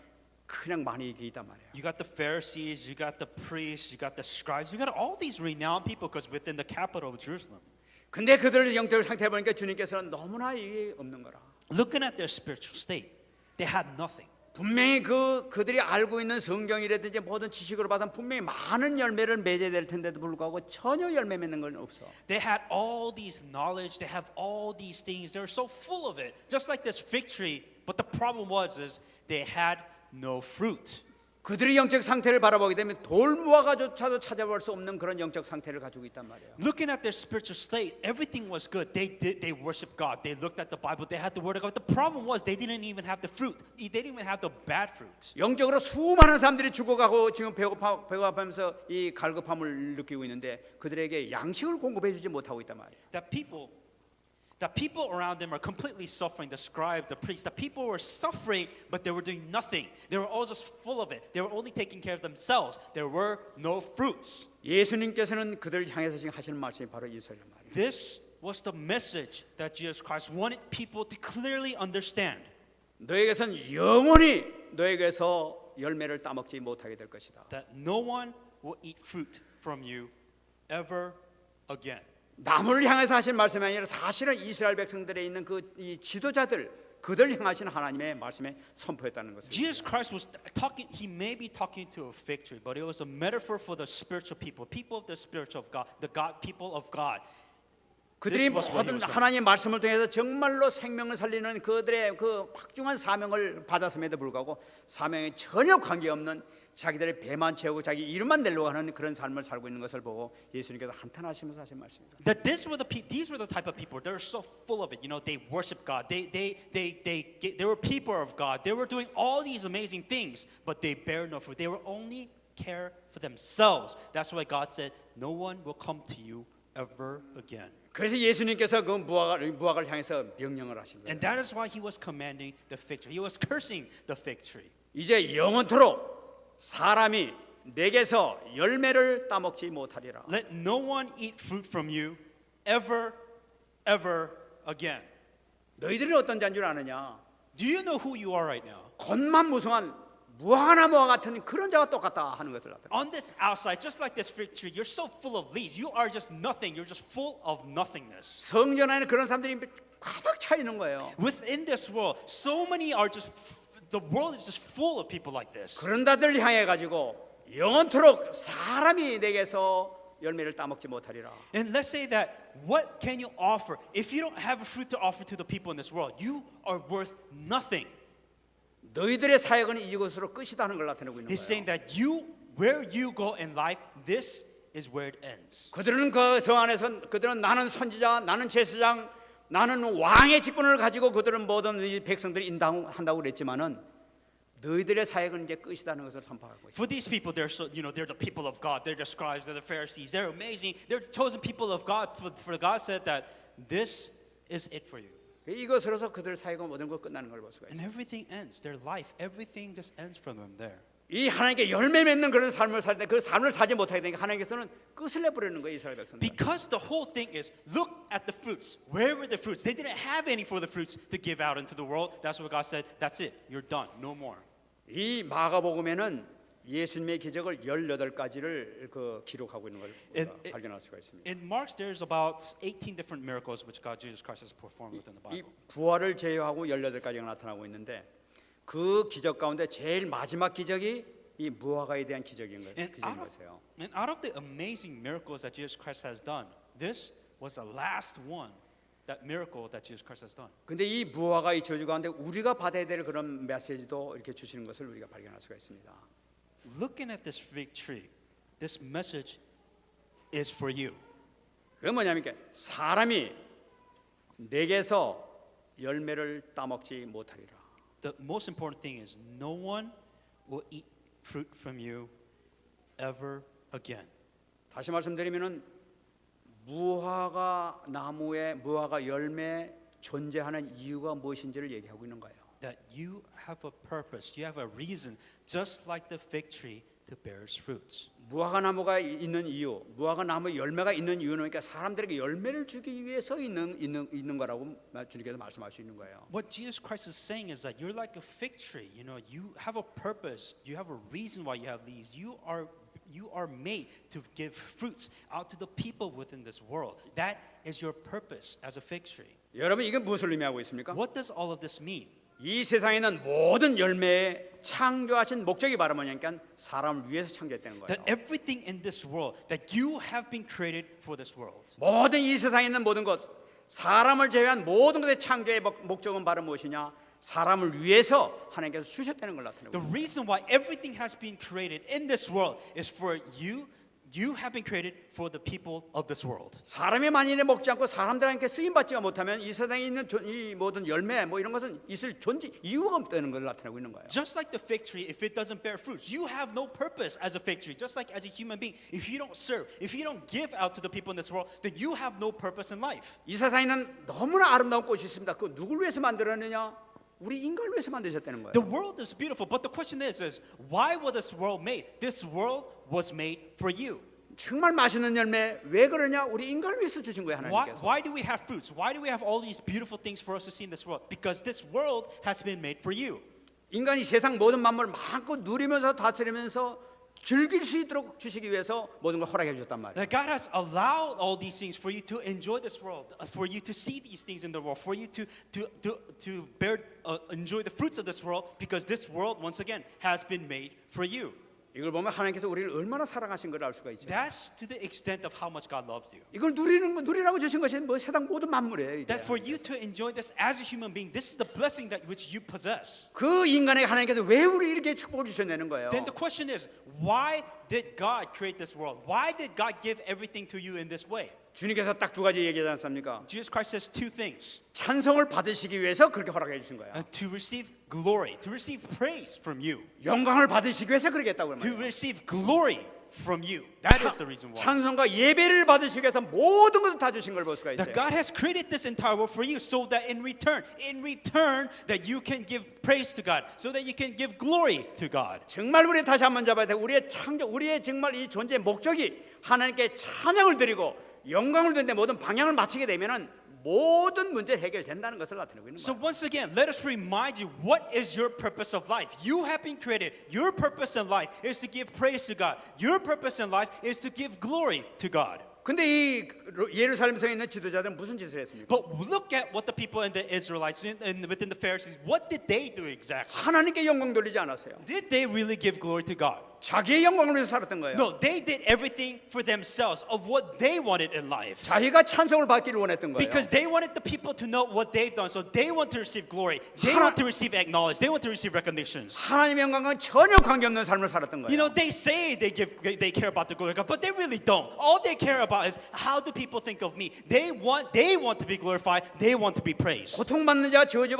그냥 많이 있단 말이에요. You got the Pharisees, you got the priests, you got the scribes, you got all these renowned people because within the capital of Jerusalem. 근데 그들의 영적 상태 보니까 주님께서는 너무나 이게 없는 거라. Looking at their spiritual state, they had nothing. 분명히 그들이 알고 있는 성경이라든지 모든 지식으로 봐서 분명히 많은 열매를 맺어야 될 텐데도 불구하고 전혀 열매 맺는 건 없어. They had all these knowledge, they have all these things, they were so full of it, just like this fig tree. But the problem was they had no fruit. 그들의 영적 상태를 바라보게 되면 돌무화과조차도 찾아볼 수 없는 그런 영적 상태를 가지고 있단 말이에요. Looking at their spiritual state, everything was good. They worshiped God. They looked at the Bible. They had the Word of God. The problem was they didn't even have the fruit. They didn't even have the bad fruit. 영적으로 수많은 사람들이 죽어가고 지금 배고파하면서 이 갈급함을 느끼고 있는데 그들에게 양식을 공급해주지 못하고 있단 말이에요. That people around them are completely suffering. The scribes, the priests, the people were suffering, but they were doing nothing. They were all just full of it. They were only taking care of themselves. There were no fruits. 예수님께서는 그들을 향해서 지금 하시는 말씀이 바로 이소리란 말이에요. This was the message that Jesus Christ wanted people to clearly understand. 너에게선 영원히 너에게서 열매를 따먹지 못하게 될 것이다. That no one will eat fruit from you ever again. 나무를 향해서 하신 말씀이 아니라 사실은 이스라엘 백성들에 있는 그 이 지도자들 그들 향하신 하나님의 말씀에 선포했다는 것을. Jesus Christ was talking. He may be talking to a fig tree, but it was a metaphor for the spiritual people, people of the spiritual of God, the God people of God. 그들이 모든 하나님의 말씀을 통해서 정말로 생명을 살리는 그들의 그 막중한 사명을 받았음에도 불구하고 사명에 전혀 관계없는 자기들의 배만 채우고 자기 이름만 내려고 하는 그런 삶을 살고 있는 것을 보고 예수님께서 한탄하시면서 하신 말씀입니다. That these were the type of people. They were so full of it. You know, they worship God. They were people of God. They were doing all these amazing things, but they bear no fruit. They were only care for themselves. That's why God said, "No one will come to you ever again." 그래서 예수님께서 그 무화과를 향해서 명령을 하신 거예요. And that is why he was commanding the fig tree. He was cursing the fig tree. 이제 영원토록 사람이 내게서 열매를 따먹지 못하리라. Let no one eat fruit from you ever again. 너희들은 어떤 자인 줄 아느냐? Do you know who you are right now? 겉만 무성한 무화과나무와 같은 그런 자와 똑같다 하는 것을 나타내. On this outside, just like this fig tree, you're so full of leaves. You are just nothing. You're just full of nothingness. 성전 안에 그런 사람들이 가득 차 있는 거예요. Within this world, so many are just, the world is just full of people like this. 그런 자들 향해 가지고 영원토록 사람이 내게서 열매를 따먹지 못하리라. And let's say that, what can you offer? If you don't have a fruit to offer to the people in this world, you are worth nothing. 너희들의 사역은 이곳으로 끝이다 하는 걸 나타내고 있는 He's saying 거예요. that where you go in life, this is where it ends. 그들은 그 성 안에서 그들은 나는 선지자, 나는 제사장, 나는 왕의 직분을 가지고 그들은 모든 이 백성들이 인도한다고 그랬지만은 너희들의 사역은 이제 끝이다는 것을 선포하고 있어요. For these people, they're so, they're the people of God. They're the scribes. They're the Pharisees. They're amazing. They're the chosen people of God. For God said that this is it for you. 이것으로서 그들 사역은 모든 것 끝나는 걸 볼 수가 있어요. And everything ends. Their life, everything just ends from them there. 이 하나님께 열매 맺는 그런 삶을 살 때 그 삶을 살지 못하게 되니까 하나님께서는 끝을 내버리는 거예요, 이스라엘 백성들. Because the whole thing is, look at the fruits. Where were the fruits? They didn't have any for the fruits to give out into the world. That's what God said. That's it. You're done. No more. 이 마가복음에는 예수님의 기적을 18가지를 그 기록하고 있는 걸 우리가 발견할 수가 있습니다. In Mark, there's about 18 different miracles which God, Jesus Christ, has performed within the 이 Bible. 부활을 제외하고 18가지가 나타나고 있는데 그 기적 가운데 제일 마지막 기적이 이 무화과에 대한 기적인 And 거예요. out of the amazing miracles that Jesus Christ has done, this was the last one, that miracle that Jesus Christ has done. 근데 이 무화과 이 저주 가운데 우리가 받아야 될 그런 메시지도 이렇게 주시는 것을 우리가 발견할 수가 있습니다. Looking at this fig tree, this message is for you. 그게 뭐냐면 사람이 내게서 열매를 따먹지 못하리라. The most important thing is no one will eat fruit from you ever again. 다시 말씀드리면은 무화과 나무에 무화과 열매 존재하는 이유가 무엇인지를 얘기하고 있는 거예요. That you have a purpose, you have a reason, just like the fig tree to bear its fruits. 무화과 나무가 있는 이유, 무화과 나무 열매가 있는 이유는 그러니까 사람들에게 열매를 주기 위해서 있는 거라고 주님께서 말씀하시고 있는 거예요. What Jesus Christ is saying is that you're like a fig tree. You know, you have a purpose, you have a reason why you have leaves. You are made to give fruits out to the people within this world. That is your purpose as a fig tree. 여러분 이게 무엇을 의미하고 있습니까? What does all of this mean? 이 세상에 있는 모든 열매에 창조하신 목적이 바로 뭐냐니까 사람을 위해서 창조했다는 거예요. That everything in this world, that you have been created for this world. 모든 이 세상에 있는 모든 것, 사람을 제외한 모든 것의 창조의 목적은 바로 무엇이냐? 사람을 위해서 하나님께서 주셨다는 걸 나타내고 The 있습니다. reason why everything has been created in this world is for you. You have been created for the people of this world. 사람이 만일에 먹지 않고 사람들한테 쓰임 받지가 못하면 이 세상에 있는 이 모든 열매 뭐 이런 것은 있을 존재 이유가 없다는 걸 나타내고 있는 거예요. Just like the fig tree, if it doesn't bear fruits, you have no purpose as a fig tree. Just like as a human being, if you don't serve, if you don't give out to the people in this world, then you have no purpose in life. 이 세상에는 너무나 아름다운 꽃이 있습니다. 그 누굴 위해서 만들었느냐? 우리 인간을 위해서 만드셨다는 거예요. The world is beautiful, but the question is why was this world made? This world was made for you. 정말 맛있는 열매 왜 그러냐? 우리 인간을 위해서 주신 거예요, 하나님께서. Why do we have fruits? Why do we have all these beautiful things for us to see in this world? Because this world has been made for you. 인간이 세상 모든 만물을 마음껏 누리면서 다스리면서 즐길 수 있도록 주시기 위해서 모든 걸 허락해 주셨단 말이에요. That God has allowed all these things for you to enjoy this world, for you to see these things in the world, for you to enjoy the fruits of this world, because this world once again has been made for you. 이걸 보면 하나님께서 우리를 얼마나 사랑하신 걸 알 수가 있죠. That's to the extent of how much God loves you. 이걸 누리라고 주신 것이 뭐 세상 모든 만물이에요. 이제. That for you to enjoy this as a human being, this is the blessing that which you possess. 그 인간에게 하나님께서 왜 우리 이렇게 축복을 주셨냐는 거예요. Then the question is, why did God create this world? Why did God give everything to you in this way? 주님께서 딱 두 가지 얘기하지 않습니까? Jesus Christ says two things. 찬송을 받으시기 위해서 그렇게 허락해 주신 거예요. To receive glory, to receive praise from you, 영광을 받으시기 위해서 그렇게 했다고 to 그러는 거예요. receive glory from you. That is the reason why. 찬송과 예배를 받으시기 위해서 모든 것을 다 주신 걸 볼 수가 That 있어요. God has created this entire world for you so that in return, that you can give praise to God, so that you can give glory to God. 정말 우리 다시 한번 잡아야 돼. 우리의 정말 이 존재의 목적이 하나님께 찬양을 드리고 영광을 드리는데 모든 방향을 맞추게 되면은 모든 문제 해결된다는 것을 나타내고 있는 So 거예요. once again, let us remind you, what is your purpose of life? You have been created. Your purpose in life is to give praise to God. Your purpose in life is to give glory to God. 근데 이 예루살렘 성에 있는 지도자들은 무슨 짓을 했습니까? But look at what the people in the Israelites and within the Pharisees, what did they do exactly? 하나님께 영광 돌리지 않았어요. Did they really give glory to God? 자기의 영광을 위해서 살았던 거예요. No, they did everything for themselves of what they wanted in life. 자기가 찬송을 받기를 원했던 거예요. Because they wanted the people to know what they've done. So they want to receive glory. They 하나- want to receive acknowledged. They want to receive recognitions. 하나님의 영광은 전혀 관계없는 삶을 살았던 You 거예요. know, they say they care about the glory of God, but they really don't. All they care about is how do people think of me? They want to be glorified. They want to be praised. 고통받는 자, 저주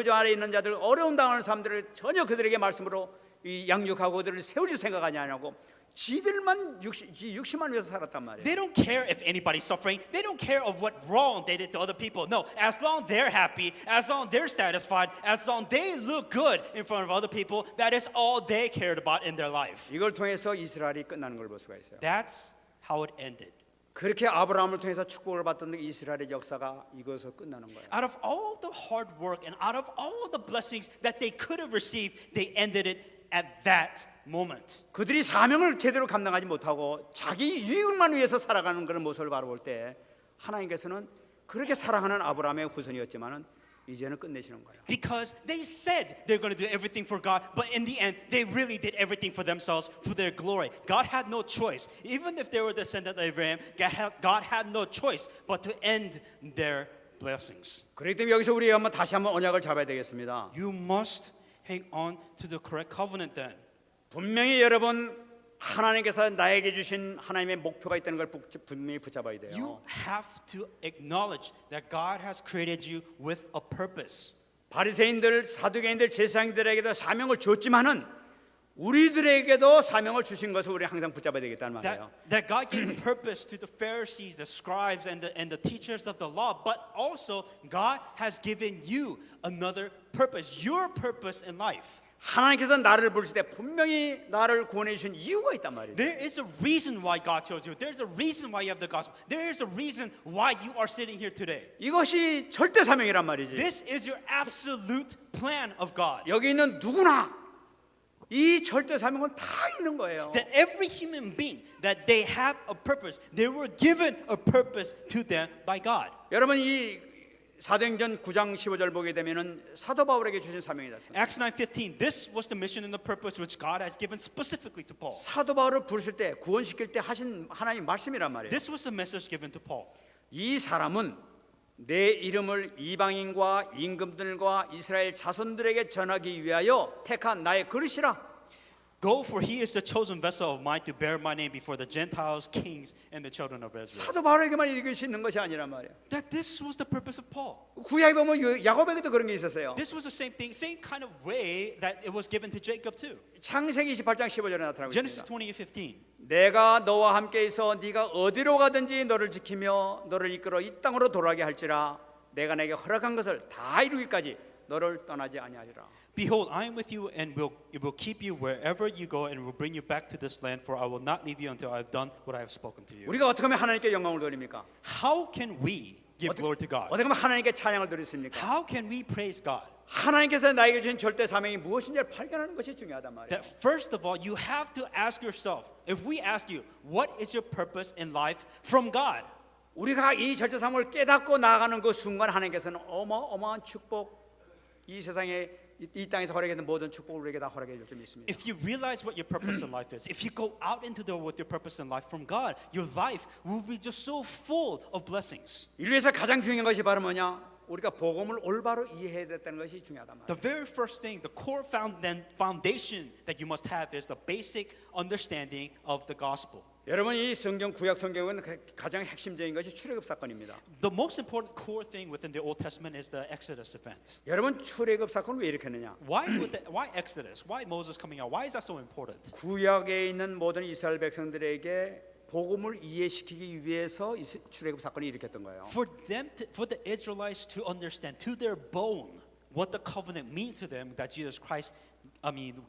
아래 있는 자들, 어려움 당하는 사람들을 전혀 그들에게 말씀으로 이 양육하고 그들을 세울 생각하지 않냐고 지들만 육신만 위해서 살았단 말이에요. They don't care if anybody's suffering. They don't care of what wrong they did to other people. No, as long they're happy, as long they're satisfied, as long they look good in front of other people, that is all they cared about in their life. 이걸 통해서 이스라엘이 끝나는 걸 볼 수가 있어요. That's how it ended. 그렇게 아브라함을 통해서 축복을 받던 이스라엘의 역사가 이것으로 끝나는 거예요. Out of all the hard work and out of all the blessings that they could have received, they ended it at that moment. 그들이 사명을 제대로 감당하지 못하고 자기 유익만 위해서 살아가는 그런 모습을 바라볼 때 하나님께서는 그렇게 사랑하는 아브라함의 후손이었지만은 이제는 끝내시는 거예요. Because they said they're going to do everything for God, but in the end, they really did everything for themselves, for their glory. God had no choice. Even if they were descendant of Abraham, God had no choice but to end their blessings. 그렇기 때문에 여기서 우리 한번 다시 한번 언약을 잡아야 되겠습니다. You must hang on to the correct covenant then. 분명히 여러분 하나님께서 나에게 주신 하나님의 목표가 있다는 걸 분명히 붙잡아야 You 돼요. have to acknowledge that God has created you with a purpose. 바리새인들, 사두개인들, 제사장들에게도 사명을 줬지만은 우리들에게도 사명을 주신 것을 우리 항상 붙잡아야 되겠다는 말이에요. That God gave purpose to the Pharisees, the scribes, and the teachers of the law, but also God has given you another purpose, your purpose in life. 하나님께서 나를 부르실 때 분명히 나를 구원해 주신 이유가 있단 말이에요. There is a reason why God chose you. There's a reason why you have the gospel. There is a reason why you are sitting here today. 이것이 절대 사명이란 말이지. This is your absolute plan of God. 여기 있는 누구나 이 절대 사명은 다 있는 거예요. That every human being, that they have a purpose. They were given a purpose to them by God. 여러분 이 사도행전 9장 15절 보게 되면은 사도 바울에게 주신 사명이다. Acts 9:15. This was the mission and the purpose which God has given specifically to Paul. 사도 바울을 부르실 때 구원시킬 때 하신 하나님 말씀이란 말이에요. This was the message given to Paul. 이 사람은 내 이름을 이방인과 임금들과 이스라엘 자손들에게 전하기 위하여 택한 나의 그릇이라. Go, for he is the chosen vessel of mine to bear my name before the Gentiles, kings, and the children of Israel. 사도 바울에게만 이렇게 있는 것이 아니란 말이에요. That this was the purpose of Paul. 구약에 보면 야곱에게도 그런 게 있었어요. This was the same thing, same kind of way that it was given to Jacob too. 창세기 28장 15절에 나타나고 Genesis 있습니다. 20:15. 내가 너와 함께 있어 네가 어디로 가든지 너를 지키며 너를 이끌어 이 땅으로 돌아가게 할지라 내가 내게 허락한 것을 다 이루기까지 너를 떠나지 아니하리라. Behold, I am with you and will keep you wherever you go and will bring you back to this land, for I will not leave you until I have done what I have spoken to you. 우리가 어떻게 하면 하나님께 영광을 돌립니까? How can we give glory to God? 어떻게 하면 하나님께 찬양을 드리십니까? How can we praise God? 하나님께서 나에게 주신 절대 사명이 무엇인지를 발견하는 것이 중요하단 말이에요. That first of all, you have to ask yourself, if we ask you, what is your purpose in life from God? 우리가 이 절대 사명을 깨닫고 나아가는 그 순간 하나님께서는 어마어마한 축복 이 세상에 이 땅에서 허락했던 모든 축복을 우리에게 다 허락해 줄 줄 믿습니다. If you realize what your purpose in life is, if you go out into the world with your purpose in life from God, your life will be just so full of blessings. 인류에서 가장 중요한 것이 바로 뭐냐? 우리가 복음을 올바로 이해해야 된다는 것이 중요하단 The 말이에요. very first thing, the core foundation that you must have is the basic understanding of the gospel. 여러분 이 성경 구약 성경은 가장 핵심적인 것이 출애굽 사건입니다. The most important core thing within the Old Testament is the Exodus event. 여러분 출애굽 사건을 왜 이렇게 했느냐? Why Exodus? Why Moses coming out? Why is that so important? 구약에 있는 모든 이스라엘 백성들에게 복음을 이해시키기 위해서 출애굽 사건이 일으켰던 거예요. For the Israelites to understand to their bone what the covenant means to them, that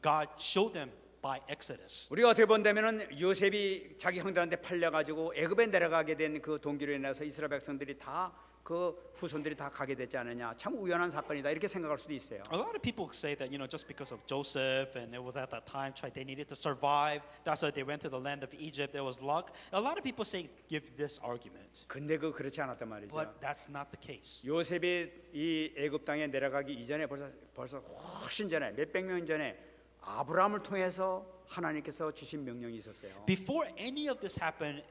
God showed them by Exodus. 우리가 어떻게 본다면은 요셉이 자기 형들한테 팔려 가지고 애굽에 내려가게 된 그 동기로 인해서 이스라엘 백성들이 다 그 후손들이 다 가게 됐지 않느냐. 참 우연한 사건이다 이렇게 생각할 수도 있어요. A lot of people say that just because of Joseph and it was at that time they needed to survive. That's why they went to the land of Egypt. It was luck. A lot of people give this argument. 근데 그렇지 않았단 말이죠. But that's not the case. 요셉이 이 애굽 땅에 내려가기 이전에 벌써 훨씬 전에 몇백 년 전에 아브라함을 통해서 하나님께서 주신 명령이 있었어요. Before any of this happened,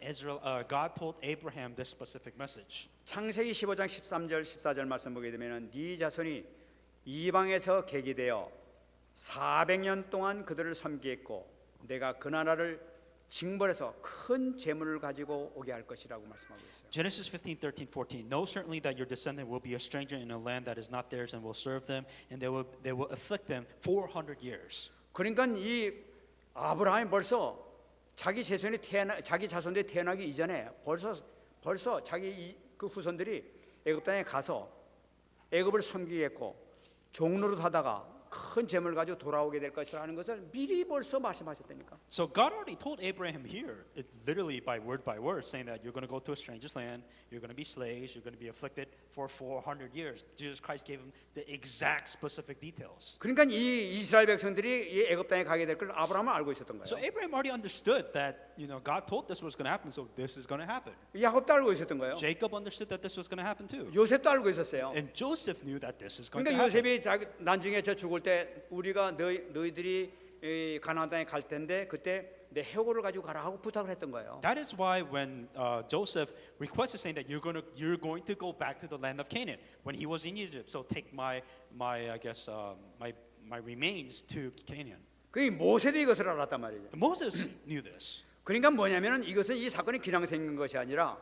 God told Abraham this specific message. 창세기 15장 13절 14절 말씀 보게 되면은 네 자손이 이방에서 계기되어 400년 동안 그들을 섬기했고 내가 그 나라를 징벌해서 큰 재물을 가지고 오게 할 것이라고 말씀하고 있어요. Genesis 15:13, 14. Know certainly that your descendant will be a stranger in a land that is not theirs and will serve them, and they will afflict them 400 years. 그러니까 이 아브라함이 벌써 자기 자손들이 태어나기 이전에 벌써 자기 그 후손들이 애굽 땅에 가서 애굽을 섬기겠고 종로로 하다가 큰 재물을 가지고 돌아오게 될 것이라는 것을 미리 벌써 말씀하셨다니까. So God already told Abraham here, it literally by word, saying that you're going to go to a stranger's land, you're going to be slaves, you're going to be afflicted for 400 years. Jesus Christ gave him the exact specific details. 그러니까 이 이스라엘 백성들이 이 애굽 땅에 가게 될 걸 아브라함은 알고 있었던 So 거예요. Abraham already understood that, God told this was going to happen, so this is going to happen. 야곱도 알고 있었던 거예요. Jacob understood that this was going to happen too. 요셉도 알고 있었어요. And Joseph knew that this is going to 그러니까 happen. 요셉이 나중에 저 죽을 때 우리가 너희들이 이 가나안 땅에 갈 텐데 그때 내 해골을 가지고 가라 하고 부탁을 했던 거예요. That is why when Joseph requested saying that you're going to go back to the land of Canaan when he was in Egypt. So take my remains to Canaan. 그 모세도 이것을 알았단 말이죠. Moses knew this. 그러니까 뭐냐면은 이것은 이 사건이 그냥 생긴 것이 아니라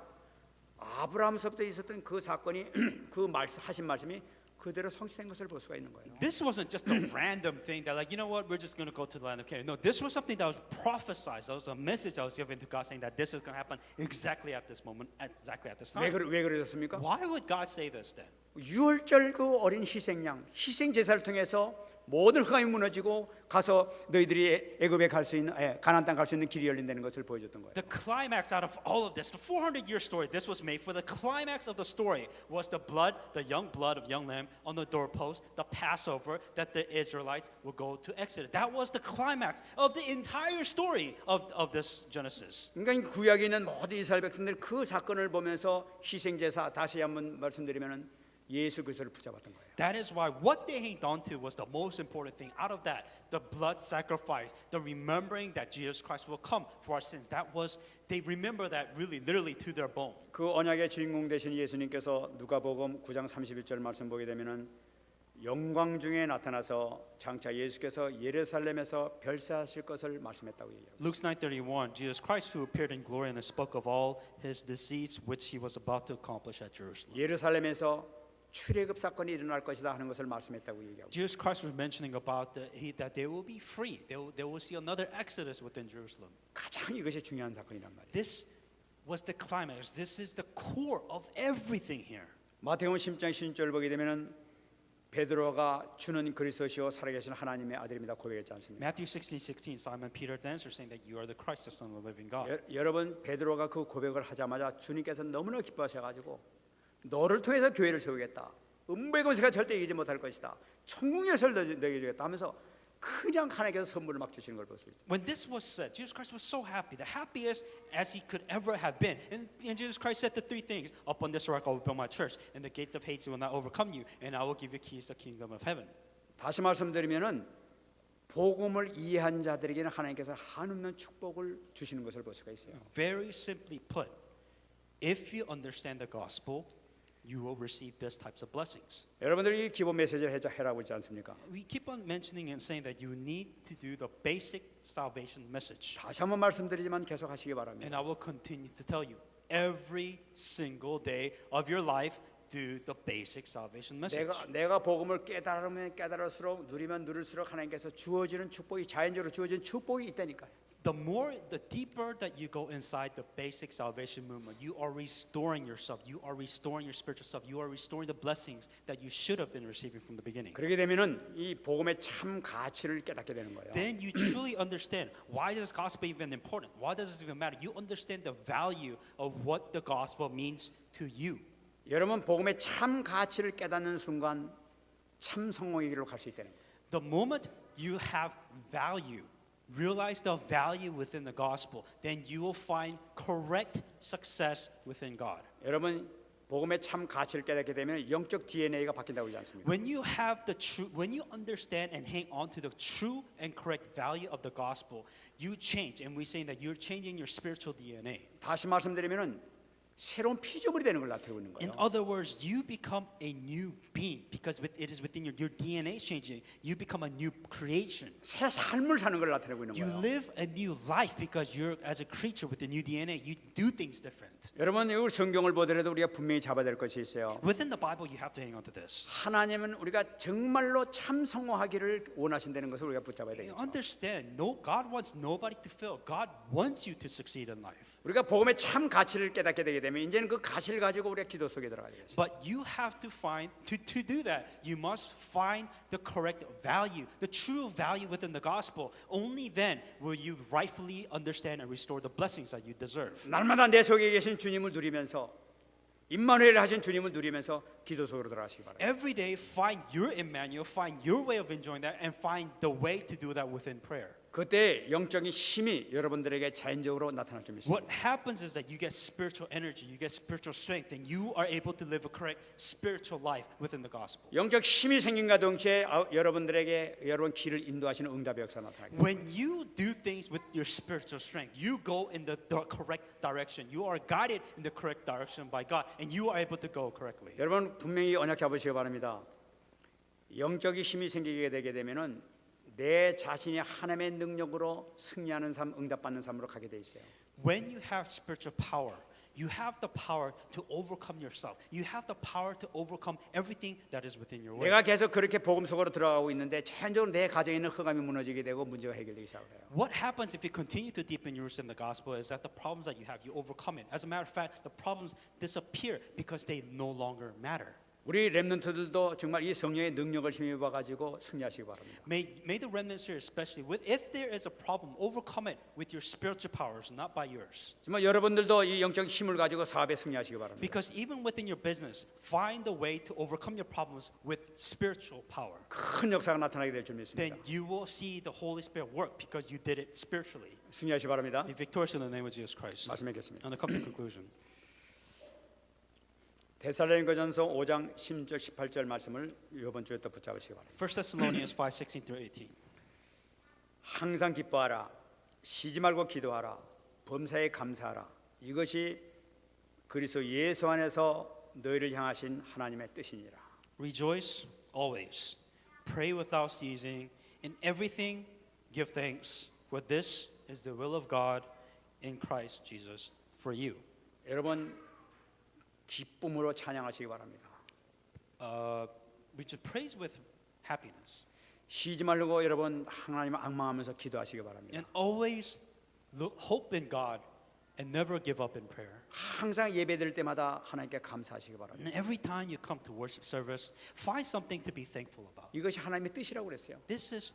아브라함서부터 있었던 그 사건이 그 하신 말씀이 그대로 성취된 것을 볼 수가 있는 거예요. This wasn't just a random thing that like, we're just going to go to the land of Canaan. No, this was something that was prophesied. That was a message that was given to God saying that this is going to happen exactly at this moment, exactly at this time. 왜 그러셨습니까? Why would God say this then? 유월절 그 어린 희생양, 희생 제사를 통해서 모든 흑암이 무너지고 가서 너희들이 애굽에 갈 수 있는 가나안 땅 갈 수 있는 길이 열린다는 것을 보여줬던 거예요. The climax out of all of this, the 400-year story, this was made for the climax of the story was the young blood of young lamb on the doorpost, the Passover that the Israelites would go to Exodus. That was the climax of the entire story of this Genesis. 그러니까 구약에 있는 모든 이스라엘 백성들 그 사건을 보면서 희생 제사 다시 한번 말씀드리면은 예수 그리스도를 붙잡았던 거예요. That is why what they hanged on to was the most important thing out of that, the blood sacrifice, the remembering that Jesus Christ will come for our sins. They remember that really, literally to their bone. 그 언약의 주인공 되신 예수님께서 누가복음 9장 31절 말씀 보게 되면은 영광 중에 나타나서 장차 예수께서 예루살렘에서 별세하실 것을 말씀했다고 얘기해요. Luke 9:31, Jesus Christ who appeared in glory and spoke of all his deceits which he was about to accomplish at Jerusalem. 예루살렘에서 출애굽 사건이 일어날 것이다 하는 것을 말씀했다고 얘기하고. Jesus Christ was mentioning about that they will be free. They will see another Exodus within Jerusalem. 가장 이것이 중요한 사건이란 말이에요. This was the climax. This is the core of everything here. 마태복음 10장 16절 보게 되면은 베드로가 주는 그리스도시요 살아계신 하나님의 아들입니다 고백했지 않습니까? Matthew 16:16, Simon Peter answered saying that you are the Christ, the Son of the living God. 여러분 베드로가 그 고백을 하자마자 주님께서 너무나 기뻐하셔가지고 너를 통해서 교회를 세우겠다. 은배금세가 절대 이기지 못할 것이다. 천국 열쇠를 너에게 주겠다 하면서 그냥 하나님께서 선물을 막 주시는 걸 볼 수 있죠. When this was said, Jesus Christ was so happy, the happiest as he could ever have been. And Jesus Christ said the three things: upon this rock I will build my church, and the gates of Hades will not overcome you, and I will give you keys to the kingdom of heaven. 다시 말씀드리면은 복음을 이해한 자들에게는 하나님께서 한없는 축복을 주시는 것을 볼 수가 있어요. Very simply put, if you understand the gospel, you will receive these types of blessings. 여러분들이 기본 메시지를 해라고 있지 않습니까? We keep on mentioning and saying that you need to do the basic salvation message. 다시 한번 말씀드리지만 계속 하시기 바랍니다. And I will continue to tell you, every single day of your life, do the basic salvation message. 내가 복음을 깨달으면 깨달을수록 누리면 누릴수록 하나님께서 주어지는 축복이 자연적으로 주어진 축복이 있다니까요. The deeper that you go inside the basic salvation movement, you are restoring yourself. You are restoring your spiritual self. You are restoring the blessings that you should have been receiving from the beginning. 그렇게 되면은 이 복음의 참 가치를 깨닫게 되는 거예요. Then you truly understand why is gospel even important? Why does it even matter? You understand the value of what the gospel means to you. 여러분 복음의 참 가치를 깨닫는 순간 참 성공의 길로 갈 수 있다는 거예요. The moment you have value, realize the value within the gospel, then you will find correct success within God. 여러분 복음의 참 가치를 깨닫게 되면 영적 DNA가 바뀐다고 하지 않습니까? When you have the true, when you understand and hang on to the true and correct value of the gospel, you change, and we're saying that you're changing your spiritual DNA. 다시 말씀드리면은 새로운 피조물이 되는 걸 나타내고 있는 In 거예요. other words, you become a new being because it is within your DNA is changing. You become a new creation. 새 삶을 사는 걸 나타내고 있는 You 거예요. live a new life because you're as a creature with the new DNA. You do things different. 여러분, 이 성경을 보더라도 우리가 분명히 잡아야 될 것이 있어요. Within the Bible, you have to hang on to this. 하나님은 우리가 정말로 참 성공하기를 원하신다는 것을 우리가 붙잡아야 You 되겠죠. understand? No, God wants nobody to fail. God wants you to succeed in life. 우리가 복음의 참 가치를 깨닫게 되게 되면 이제는 그 가치를 가지고 우리가 기도 속에 들어가야 되겠죠. But you have to find to do that. You must find the correct value, the true value within the gospel. Only then will you rightfully understand and restore the blessings that you deserve. 날마다 내 속에 계신 주님을 누리면서 임마누엘 하신 주님을 누리면서 기도 속으로 들어가시기 바랍니다. Every day, find your Emmanuel, find your way of enjoying that, and find the way to do that within prayer. 그때 영적인 힘이 여러분들에게 자연적으로 나타날 줄 믿습니다. What happens is that you get spiritual energy, you get spiritual strength, and you are able to live a correct spiritual life within the gospel. 영적 힘이 생긴과 동시에 여러분들에게 여러분 길을 인도하시는 응답의 역사 나타나게 됩니다. When you do things with your spiritual strength, you go in the correct direction. You are guided in the correct direction by God, and you are able to go correctly. 여러분 분명히 언약 잡으시기 바랍니다. 영적인 힘이 생기게 되게 되면은 내 자신이 하나님의 능력으로 승리하는 삶, 응답받는 삶으로 가게 돼 있어요. When you have spiritual power, you have the power to overcome yourself. You have the power to overcome everything that is within your way. 내가 계속 그렇게 복음 속으로 들어가고 있는데 자연적으로 내 가정에 있는 흑암이 무너지게 되고 문제가 해결되기 시작해요. What happens if you continue to deepen your roots in the gospel is that the problems that you have, you overcome it. As a matter of fact, the problems disappear because they no longer matter. 우리 렘넌트들도 정말 이 성령의 능력을 힘입어 가지고 승리하시기 바랍니다. May the remnants here especially, if there is a problem, overcome it with your spiritual powers, not by yours. 정말 여러분들도 이 영적 힘을 가지고 사업에 승리하시기 바랍니다. Because even within your business, find a way to overcome your problems with spiritual power. 큰 역사가 나타나게 될 줄 믿습니다. Then you will see the Holy Spirit work because you did it spiritually. 승리하시기 바랍니다. Be victorious in the name of Jesus Christ. 말씀하겠습니다. And to come to conclusion. 데살로니가전서 5장 10절 18절 말씀을 이번 주에 또 붙잡으시기 바랍니다. 1 Thessalonians 5:16 through 18. 항상 기뻐하라. 쉬지 말고 기도하라. 범사에 감사하라. 이것이 그리스도 예수 안에서 너희를 향하신 하나님의 뜻이니라. Rejoice always. Pray without ceasing. In everything give thanks, for this is the will of God in Christ Jesus for you. 여러분 기쁨으로 찬양하시기 바랍니다. We should praise with happiness. 쉬지 말고 여러분 하나님을 앙망하면서 기도하시기 바랍니다. And always hope in God and never give up in prayer. 항상 예배드릴 때마다 하나님께 감사하시기 바랍니다. And every time you come to worship service, find something to be thankful about. 이것이 하나님의 뜻이라고 그랬어요. This is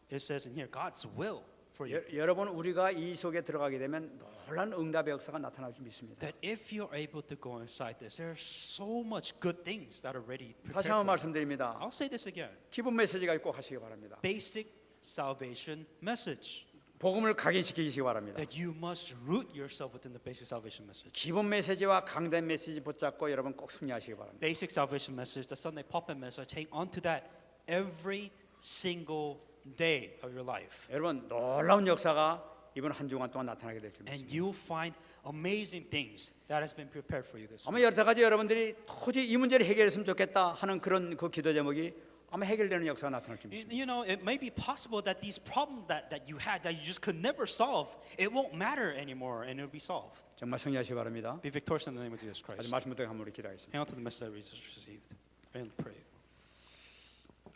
it says in here, God's will for you. 여러분 우리가 이 속에 들어가게 되면 놀란 응답의 역사가 나타날 줄 믿습니다. That if you're able to go inside this, there are so much good things that are already 다시 prepared 한번 for you. 말씀드립니다. I'll say this again. 기본 메시지가 꼭 하시기 바랍니다. Basic salvation message. 복음을 각인시키시기 바랍니다. That you must root yourself within the basic salvation message. 기본 메시지와 강단 메시지 붙잡고 여러분 꼭 승리하시기 바랍니다. Basic salvation message, the Sunday pulpit message, hang on to that every single day of your life. 여러분 놀라운 역사가 이번 한 주간 동안 나타나게 될 줄 And 믿습니다. you'll find amazing things that has been prepared for you this 아마 week. 여러 가지 여러분들이 도저히 이 문제를 해결했으면 좋겠다 하는 그런 그 기도 제목이 아마 해결되는 역사가 나타날 줄 믿습니다. You know, it may be possible that these problems that you had that you just could never solve, it won't matter anymore and it'll be solved. 정말 승리하시기 바랍니다. Be victorious in the name of Jesus 아주 Christ. 말씀부터 한번 우리 기도하겠습니다. Hang on to the message that we just received and pray.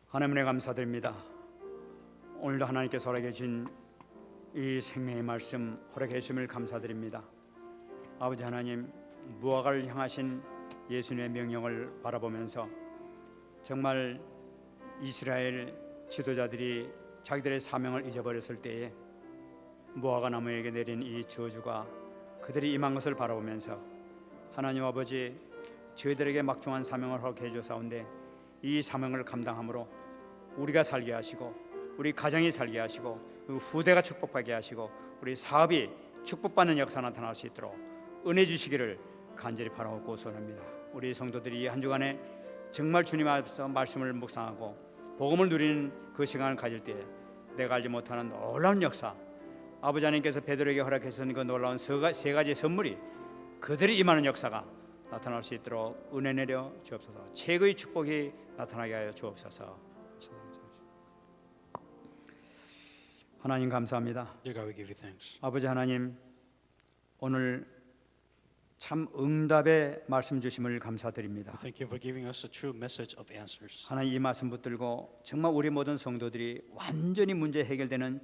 하나님의 감사드립니다. 오늘도 하나님께서 허락해 주신 이 생명의 말씀 허락해 주심을 감사드립니다. 아버지 하나님, 무화과를 향하신 예수님의 명령을 바라보면서 정말 이스라엘 지도자들이 자기들의 사명을 잊어버렸을 때에 무화과 나무에게 내린 이 저주가 그들이 임한 것을 바라보면서 하나님 아버지, 저희들에게 막중한 사명을 허락해 주사온데 이 사명을 감당함으로 우리가 살게 하시고 우리 가정이 살게 하시고 그 후대가 축복받게 하시고 우리 사업이 축복받는 역사 나타날 수 있도록 은혜 주시기를 간절히 바라고 소원합니다. 우리 성도들이 한 주간에 정말 주님 앞에서 말씀을 묵상하고 복음을 누리는 그 시간을 가질 때 내가 알지 못하는 놀라운 역사, 아버지 하나님께서 베드로에게 허락해 주신 그 놀라운 세 가지 선물이 그들이 임하는 역사가 나타날 수 있도록 은혜 내려 주옵소서. 최고의 축복이 나타나게 하여 주옵소서. 하나님 감사합니다. Dear God, we give you thanks. 아버지 하나님, 오늘 참 응답의 말씀 주심을 감사드립니다. We thank you for giving us a true message of answers. 하나님 이 말씀 붙들고 정말 우리 모든 성도들이 완전히 문제 해결되는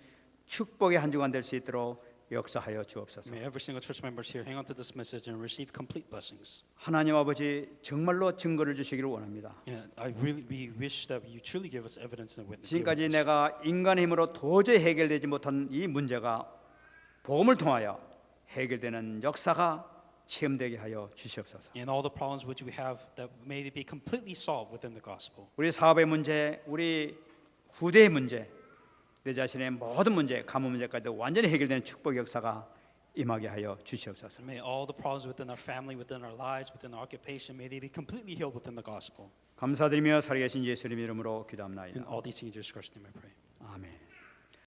축복의 한 주간 될 수 있도록 역사하여 주옵소서. May every single church members here hang on to this message and receive complete blessings. 하나님 아버지 정말로 증거를 주시기를 원합니다. And we wish that you truly give us evidence and witness. 지금까지 내가 인간의 힘으로 도저히 해결되지 못한 이 문제가 복음을 통하여 해결되는 역사가 체험되게 하여 주시옵소서. And all the problems which we have, that may they be completely solved within the gospel. 우리 사업의 문제, 우리 후대의 문제, 내 자신의 모든 문제, 가문 문제까지도 완전히 해결되는 축복 역사가 임하게 하여 주시옵소서. May all the problems within our family, within our lives, within our occupation, may they be completely healed within the gospel. 감사드리며 살아계신 예수님 이름으로 In 기도합나이다. all these things, in Jesus Christ's name I pray. 아멘.